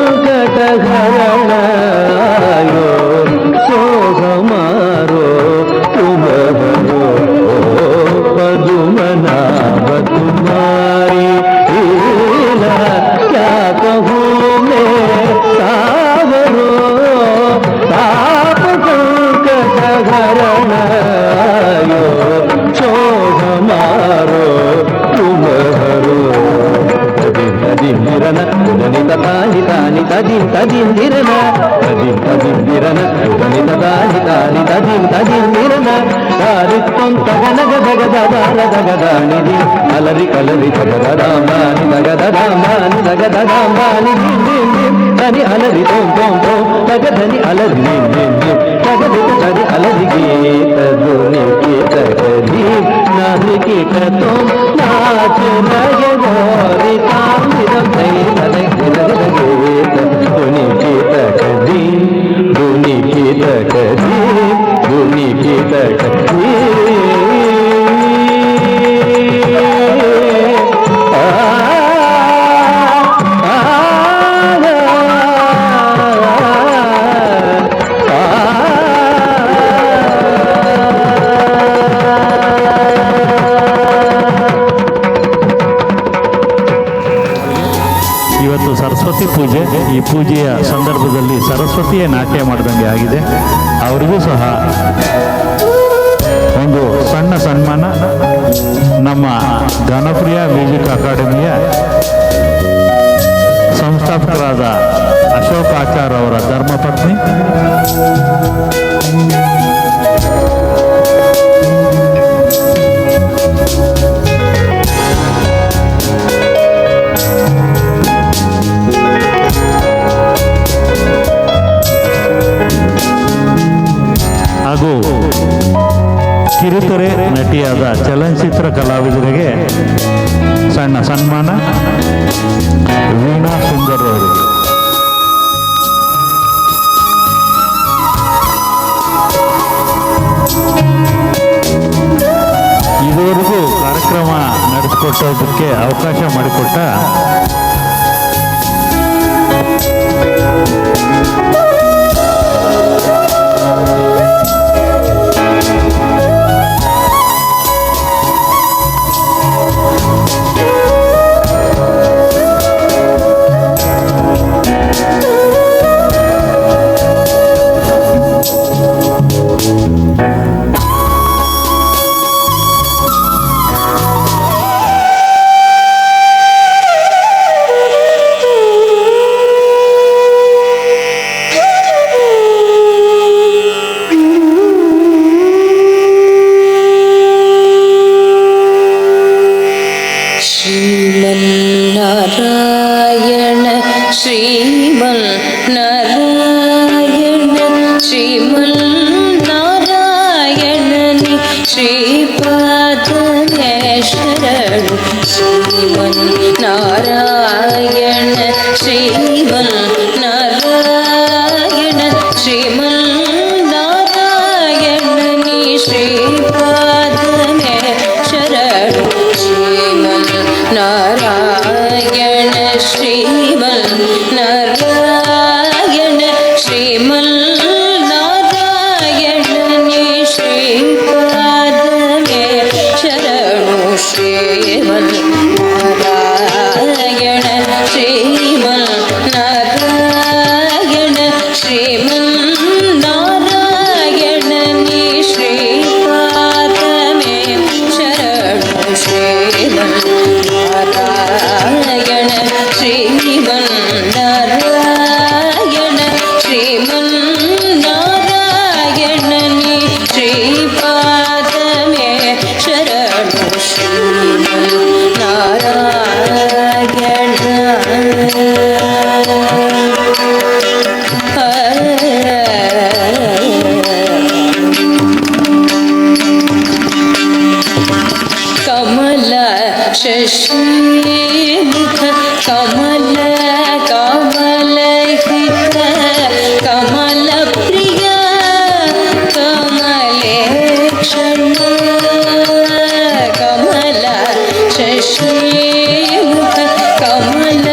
ತದಿಂದಿರನ ಉದನಿತ ತಾನಿ ತಾನಿ ತದಿಂದಿರನ ತದಿಂದಿರನ ಉದನಿತ ತಾನಿ ತಾನಿ ತದಿಂದಿರನ ತಾರಿತ್ತೊಂ ತಗನಗ ದಗದ ಬಾಲ ದಗದಾಣಿದಿ ಅಲರಿ ಕಲರಿ ತಗದ ರಾಮಾನಿ ದಗದ ರಾಮಾನಿ ದಗದ ರಾಮಾನಿ ತನಿ ಅಲರಿ ತೋಂ ತೋಂ ತೋಂ ತಗಧನಿ ಅಲರಿ ತಗದಿ ತಗದಿ ಅಲರಿ ಗೀತ ಧ್ವನಿ ಗೀತ ಕಲಿ ನಾನಿ ಗೀತ ತೋಂ ನಾಚ ನಗೆ ಗೋರಿ ತಾಮಿರಂ ತೈ ತದೈ ತದೈ ಗೀತ ಧ್ವನಿ ಗೀತ ಕಲಿ ಧ್ವನಿ ಗೀತ ಕಲಿ ಧ್ವನಿ ಗೀತ ಕಲಿ
ಇವತ್ತು ಸರಸ್ವತಿ ಪೂಜೆ. ಈ ಪೂಜೆಯ ಸಂದರ್ಭದಲ್ಲಿ ಸರಸ್ವತಿಯೇ ನಾಟ್ಯ ಮಾಡಿದಂಗೆ ಆಗಿದೆ. ಅವರಿಗೂ ಸಹ ಒಂದು ಸಣ್ಣ ಸನ್ಮಾನ ನಮ್ಮ ಘನಪ್ರಿಯ ಮ್ಯೂಸಿಕ್ ಅಕಾಡೆಮಿಯ ಸಂಸ್ಥಾಪಕರಾದ ಅಶೋಕ್ ಆಚಾರ್ ಅವರ ಧರ್ಮಪತ್ನಿ ಹಾಗೂ ಕಿರುತೆರೆ ನಟಿಯಾದ ಚಲನಚಿತ್ರ ಕಲಾವಿದರಿಗೆ ಸಣ್ಣ ಸನ್ಮಾನ ವೀಣಾ ಸುಂದರ್ ಅವರಿಗೆ. ಇದುವರೆಗೂ ಕಾರ್ಯಕ್ರಮ ನಡೆಸಿಕೊಟ್ಟೋದಕ್ಕೆ ಅವಕಾಶ ಮಾಡಿಕೊಟ್ಟ
श्रीमन्नारायण श्रीमन्नारायण श्रीमन्नारायणनि श्रीपादमे शरणु श्रीमन्नारायण श्रीमन्नारायण श्रीमन्नारायणनि श्रीपादमे शरणु श्रीमन्नारायण श्रीमन्नारायण श्रीमन्नारायणनि श्रीपादमे शरणु श्रीमन्नारायण श्रीमन्नारायण श्रीमन्नारायणनि श्रीपादमे शरणु श्रीमन्नारायण श्रीमन्नारायण श्रीमन्नारायणनि श्रीपादमे शरणु कमल शशिमुख कमल कमल हित कमल प्रिय कमलेक्षण कमल शशिमुख कमल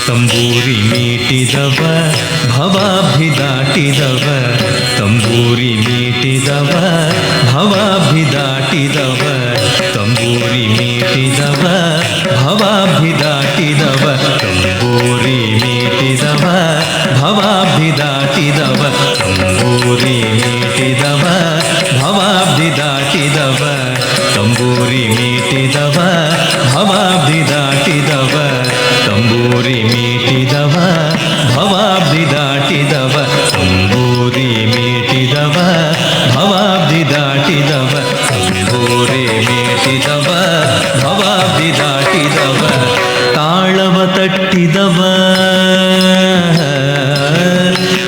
ತಂಬೂರಿ ಮೀಟಿದವ ಭವಾಭಿದಾಟಿದವ ತಂಬೂರಿ ಮೀಟಿದವ ಭವಾಭಿದಾಟಿದವ ತಂಬೂರಿ ಮೀಟಿದವ ಭವಾಭಿದಾಟಿದವ ತಂಬೂರಿ ಮೀಟಿದವ ಭವಾಭಿದಾಟಿದವ ತಂಬೂರಿ ಮೀಟಿದವ ಭವಾಭಿದಾಟಿದವ ತಂಬೂರಿ ಮೀಟಿದವ ಭವಾಭಿದಾಟಿದವ ತಂಬೂರಿ ಮೀಟಿದವ ಭವಾಭಿದಾಟಿದವ ತಂಬೂರಿ ಮೀಟಿದವ ಭವಾಭಿದಾಟಿದವ ತಂಬೂರಿ ಮೀಟಿದವ ಭವಾಭಿದಾಟಿದವ ತಾಳವ ತಟ್ಟಿದವ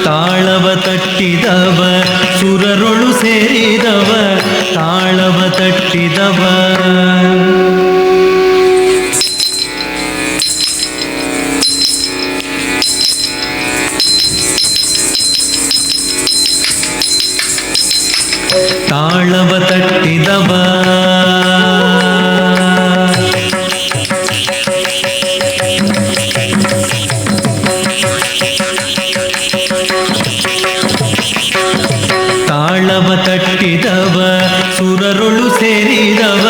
ತಾಳವ ತಟ್ಟಿದವ ಸುರರೊಳು ಸೇರಿದವ ತಾಳವ ತಟ್ಟಿದವ ತಾಳವ ತಟ್ಟಿದವ ತಾಳವ ತಟ್ಟಿದವ ಸುರರೊಳು ಸೇರಿದವ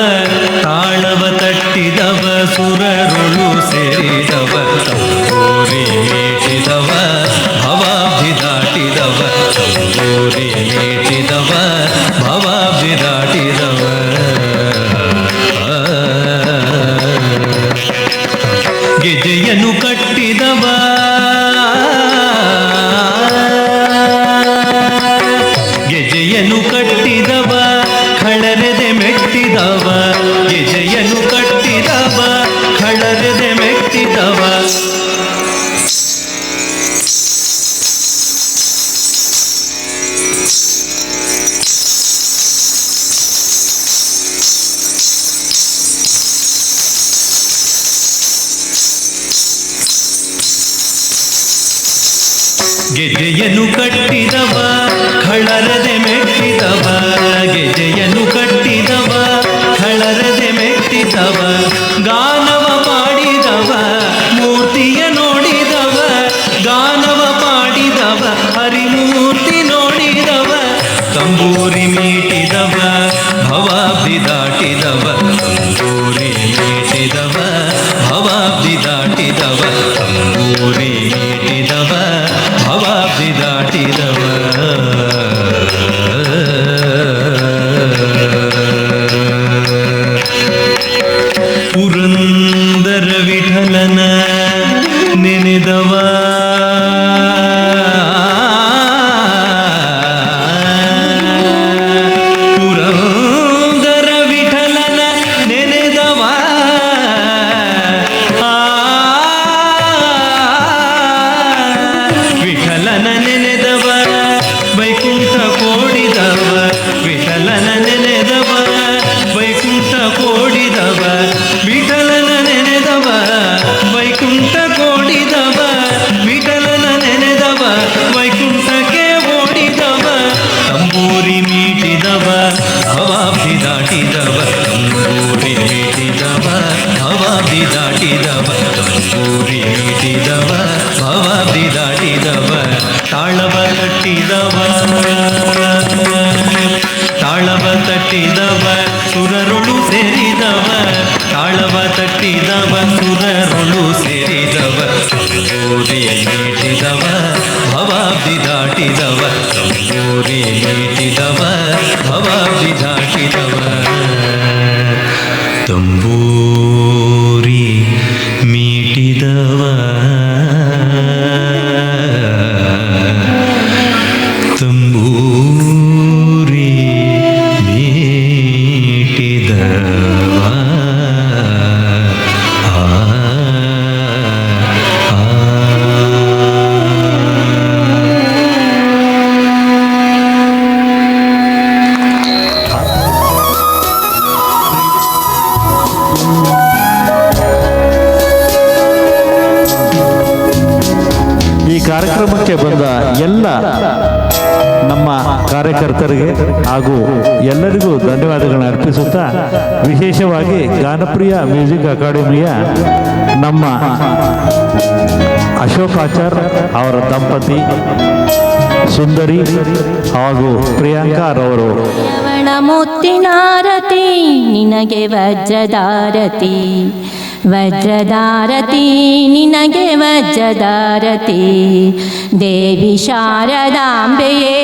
ತಾಳವ ತಟ್ಟಿದವ ಸುರರೊಳು ಸೇರಿದವ ತಂಬೂರಿ ಮೀಟಿದವ ಭವಾಭಿದಾಟಿದವ ತಂಬೂರಿ ಮೀಟಿದವ ಭವಾಭಿದಾಟಿದವ ಗೆಜೆಯನ್ನು ಕಟ್ಟಿದವ ಗೆಜೆಯನ್ನು ಕಟ್ಟಿದವ ಖಳರೆದೆ ಮೆಟ್ಟಿದವ ಗೆಜೆಯನ್ನು ಕಟ್ಟಿದವ ಖಳರೆದೆ ಮೆಟ್ಟಿದವ ಗೆಜೆಯನ್ನು ಕಟ್ಟಿದವ ಖಳರದೆ ಮೆಟ್ಟಿದವ ಗೆಜೆಯನ್ನು ಕಟ್ಟಿದವ ಖಳರದೆ ಮೆಟ್ಟಿದವ ಗಾನವ ಮಾಡಿದವ ಮೂರ್ತಿಯ ನೋಡಿದವ ಗಾನವ ಮಾಡಿದವ ಹರಿಮೂರ್ತಿ ನೋಡಿದವ ತಂಬೂರಿ ಮೀಟಿದವ ಭವಾಭಿದಾಟಿದವ ತಂಬೂರಿ ಮೀಟಿದವ ಭವಾಭಿದಾಟಿದವ ತಂಬೂರಿ ಮೀಟಿದವ ಭವಾಭಿದಾಟಿದವ ಪುರಂದರ ವಿಠಲನ ನೆನೆದವ ಪುರಂದರ ವಿಠಲನ ನೆನೆದವ ವಿಠಲನ ನೆನೆದವ ವೈಕುಂಠ ಕೋಡಿದವ ವಿಠಲನ ನೆನೆದವ ವೈಕುಂಠ ಕೋಡಿದವ ವಿಠಲನ ನೆನೆದವ ವೈಕುಂಠ ಕೋಡಿದವ ವಿಠಲನ ನೆನೆದವ ವೈಕುಂಠಕ್ಕೆ ಓಡಿದವ ತಂಬೂರಿ ಮೀಟಿದವ ಭವಾಭಿದಾಟಿದವ ತಂಬೂರಿ ಮೀಟಿದವ ಭವಾಭಿದಾಟಿದವ ತಂಬೂರಿ ಮೀಟಿದವ ಭವಾಭಿದಾಟಿದವ ತಾಳವ ತಟ್ಟಿದವ ತಾಳವ ತಟ್ಟಿದವ ಸುರರೊಳು ಸೇರಿದವ ತಾಳವ ತಟ್ಟಿದವ ಸುರರೊಳು ಸೇರಿದವ ತಂಬೂರಿ ಮೀಟಿದವ ಭವಾಭಿದಾಟಿದವ ತಂಬೂರಿ ಮೀಟಿದವ ಭವಾಭಿದಾಟಿದವ ತಂಬೂರಿ ಮೀಟಿದವ ತಂಬೂರಿ ಮೀಟಿದವ
ಈ ಕಾರ್ಯಕ್ರಮಕ್ಕೆ ಬಂದ ಎಲ್ಲ ನಮ್ಮ ಕಾರ್ಯಕರ್ತರಿಗೆ ಹಾಗೂ ಎಲ್ಲರಿಗೂ ಧನ್ಯವಾದಗಳನ್ನು ಅರ್ಪಿಸುತ್ತಾ ವಿಶೇಷವಾಗಿ ಗಾನಪ್ರಿಯ ಮ್ಯೂಸಿಕ್ ಅಕಾಡೆಮಿಯ ನಮ್ಮ ಅಶೋಕಾಚಾರ್ ಅವರ ದಂಪತಿ ಸುಂದರಿ ಹಾಗೂ ಪ್ರಿಯಾಂಕಾರವರು
ಶ್ರವಣ ಮುತ್ತಿನಾರತಿ ನಿನಗೆ ವಜ್ರದಾರತಿ ವಜ್ರದಾರತಿ ನಿನಗೆ ವಜ್ರದಾರತಿ ದೇವಿ ಶಾರದಾಂಬೆಯೇ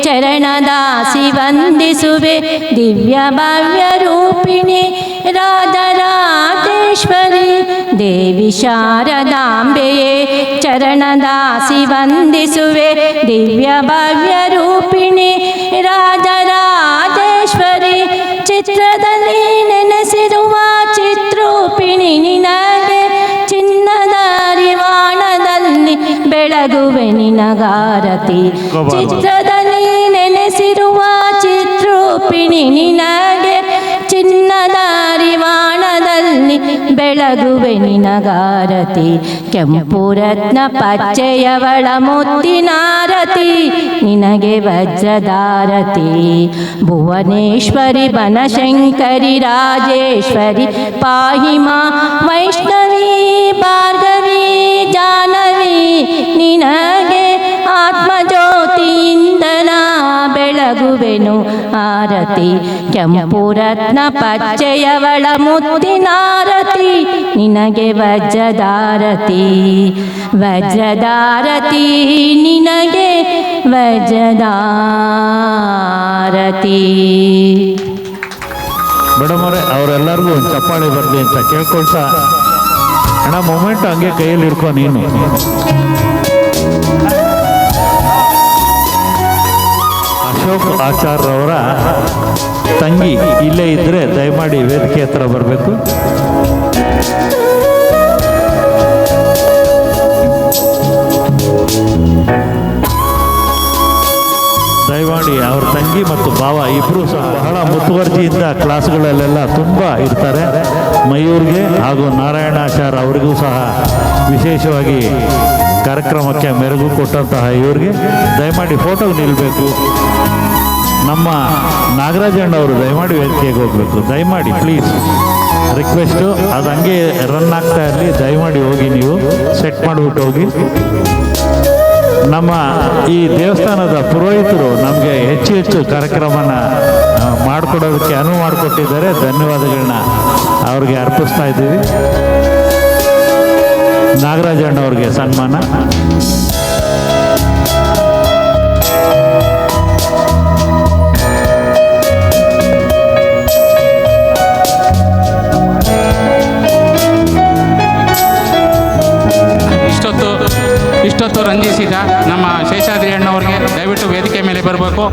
ಚರಣದಾಸಿ ವಂದಿಸುವೆ ದಿವ್ಯ ಭವ್ಯ ರೂಪಿಣಿ ರಾಧರಾಜೇಶ್ವರಿ ದೇವಿ ಶಾರದಾಂಬೆಯೇ ಚರಣದಾಸಿ ವಂದಿಸುವೆ ದಿವ್ಯ ಭವ್ಯ ರೂಪಿಣಿ ರಾಧರಾಜೇಶ್ವರಿ ಚಿತ್ರದಲ್ಲಿ ನೆನೆಸಿರುವ ಚಿತ್ರೂಪಿಣಿ ನಿನಗೆ ಚಿನ್ನದ ಅರಿವಾಣದಲ್ಲಿ ಬೆಳಗುವೆ ನಿನಗಾರತಿ ಚಿತ್ರದಲ್ಲಿ ನೆನೆಸಿರುವ ಚಿತ್ರೂಪಿಣಿ ನಿನಗೆ ಚಿನ್ನದ ಅರಿವಾಣದಲ್ಲಿ ಬೆಳಗುವೆ ನಿನಗಾರತಿ ಕೆಂಪು ರತ್ನ ಪಚ್ಚೆಯವಳ ಮುತ್ತಿನಾರತಿ ನಿನಗೆ ವಜ್ರದಾರತಿ ಭುವನೇಶ್ವರಿ ಬನಶಂಕರಿ ರಾಜೇಶ್ವರಿ ಪಾಹಿಮಾ ವೈಷ್ಣವಿ ಭಾರ್ಗವಿ ಜಾಹ್ನವಿ ನಿನಗೆ ಆತ್ಮಜ್ಯೋತಿಯಿಂದನ ಬೆಳಗುವೆನು ಆರತಿ ಕೆಂಪು ರತ್ನ ಪಚ್ಚೆಯವಳ ಮುತ್ತಿನಾರತಿ ನಿನಗೆ ವಜ್ರದಾರತಿ ವಜ್ರದಾರತಿ ನಿನಗೆ ವಜ್ರದಾರತಿ.
ಮೇಡಮ್ ಅವರೇ ಅವರೆಲ್ಲರಿಗೂ ಒಂದು ಚಪ್ಪಾಳೆ ಬರಲಿ ಅಂತ ಕೇಳ್ಕೊಳ್ತಾ ಅಣ್ಣ ಮೊಮೆಂಟ್ ಹಂಗೆ ಕೈಯಲ್ಲಿ ಇಟ್ಕೊ ನೀನು. ಅಶೋಕ್ ಆಚಾರ್ಯವರ ತಂಗಿ ಇಲ್ಲೇ ಇದ್ದರೆ ದಯಮಾಡಿ ವೇದಿಕೆ ಹತ್ರ ಬರಬೇಕು. ದಯಮಾಡಿ ಅವ್ರ ತಂಗಿ ಮತ್ತು ಭಾವ ಇಬ್ಬರು ಸಹ ಬಹಳ ಮುತುವರ್ಜಿಯಿಂದ ಕ್ಲಾಸ್ಗಳಲ್ಲೆಲ್ಲ ತುಂಬ ಇರ್ತಾರೆ. ಮಯೂರ್ಗೆ ಹಾಗೂ ನಾರಾಯಣಾಚಾರ್ ಅವರಿಗೂ ಸಹ ವಿಶೇಷವಾಗಿ ಕಾರ್ಯಕ್ರಮಕ್ಕೆ ಮೆರುಗು ಕೊಟ್ಟಂತಹ ಇವ್ರಿಗೆ ದಯಮಾಡಿ ಫೋಟೋಗೆ ನಿಲ್ಲಬೇಕು. ನಮ್ಮ ನಾಗರಾಜಣ್ಣವರು ದಯಮಾಡಿ ವೇದಿಕೆಗೆ ಹೋಗಬೇಕು. ದಯಮಾಡಿ ಪ್ಲೀಸ್ ರಿಕ್ವೆಸ್ಟು. ಅದು ಹಂಗೆ ರನ್ ಆಗ್ತಾ ಇರಲಿ. ದಯಮಾಡಿ ಹೋಗಿ ನೀವು ಸೆಟ್ ಮಾಡಿಬಿಟ್ಟು ಹೋಗಿ. ನಮ್ಮ ಈ ದೇವಸ್ಥಾನದ ಪುರೋಹಿತರು ನಮಗೆ ಹೆಚ್ಚು ಹೆಚ್ಚು ಕಾರ್ಯಕ್ರಮನ ಮಾಡಿಕೊಡೋದಕ್ಕೆ ಅನುವು ಮಾಡಿಕೊಟ್ಟಿದ್ದಾರೆ. ಧನ್ಯವಾದಗಳನ್ನ ಅವ್ರಿಗೆ ಅರ್ಪಿಸ್ತಾ ಇದ್ದೀವಿ. ನಾಗರಾಜಣ್ಣವ್ರಿಗೆ ಸನ್ಮಾನ.
ಇಷ್ಟೊತ್ತು ರಂಜಿಸಿದ ನಮ್ಮ ಶೇಷಾದ್ರಿ ಅಣ್ಣವ್ರಿಗೆ ದಯವಿಟ್ಟು ವೇದಿಕೆ ಮೇಲೆ ಬರಬೇಕು.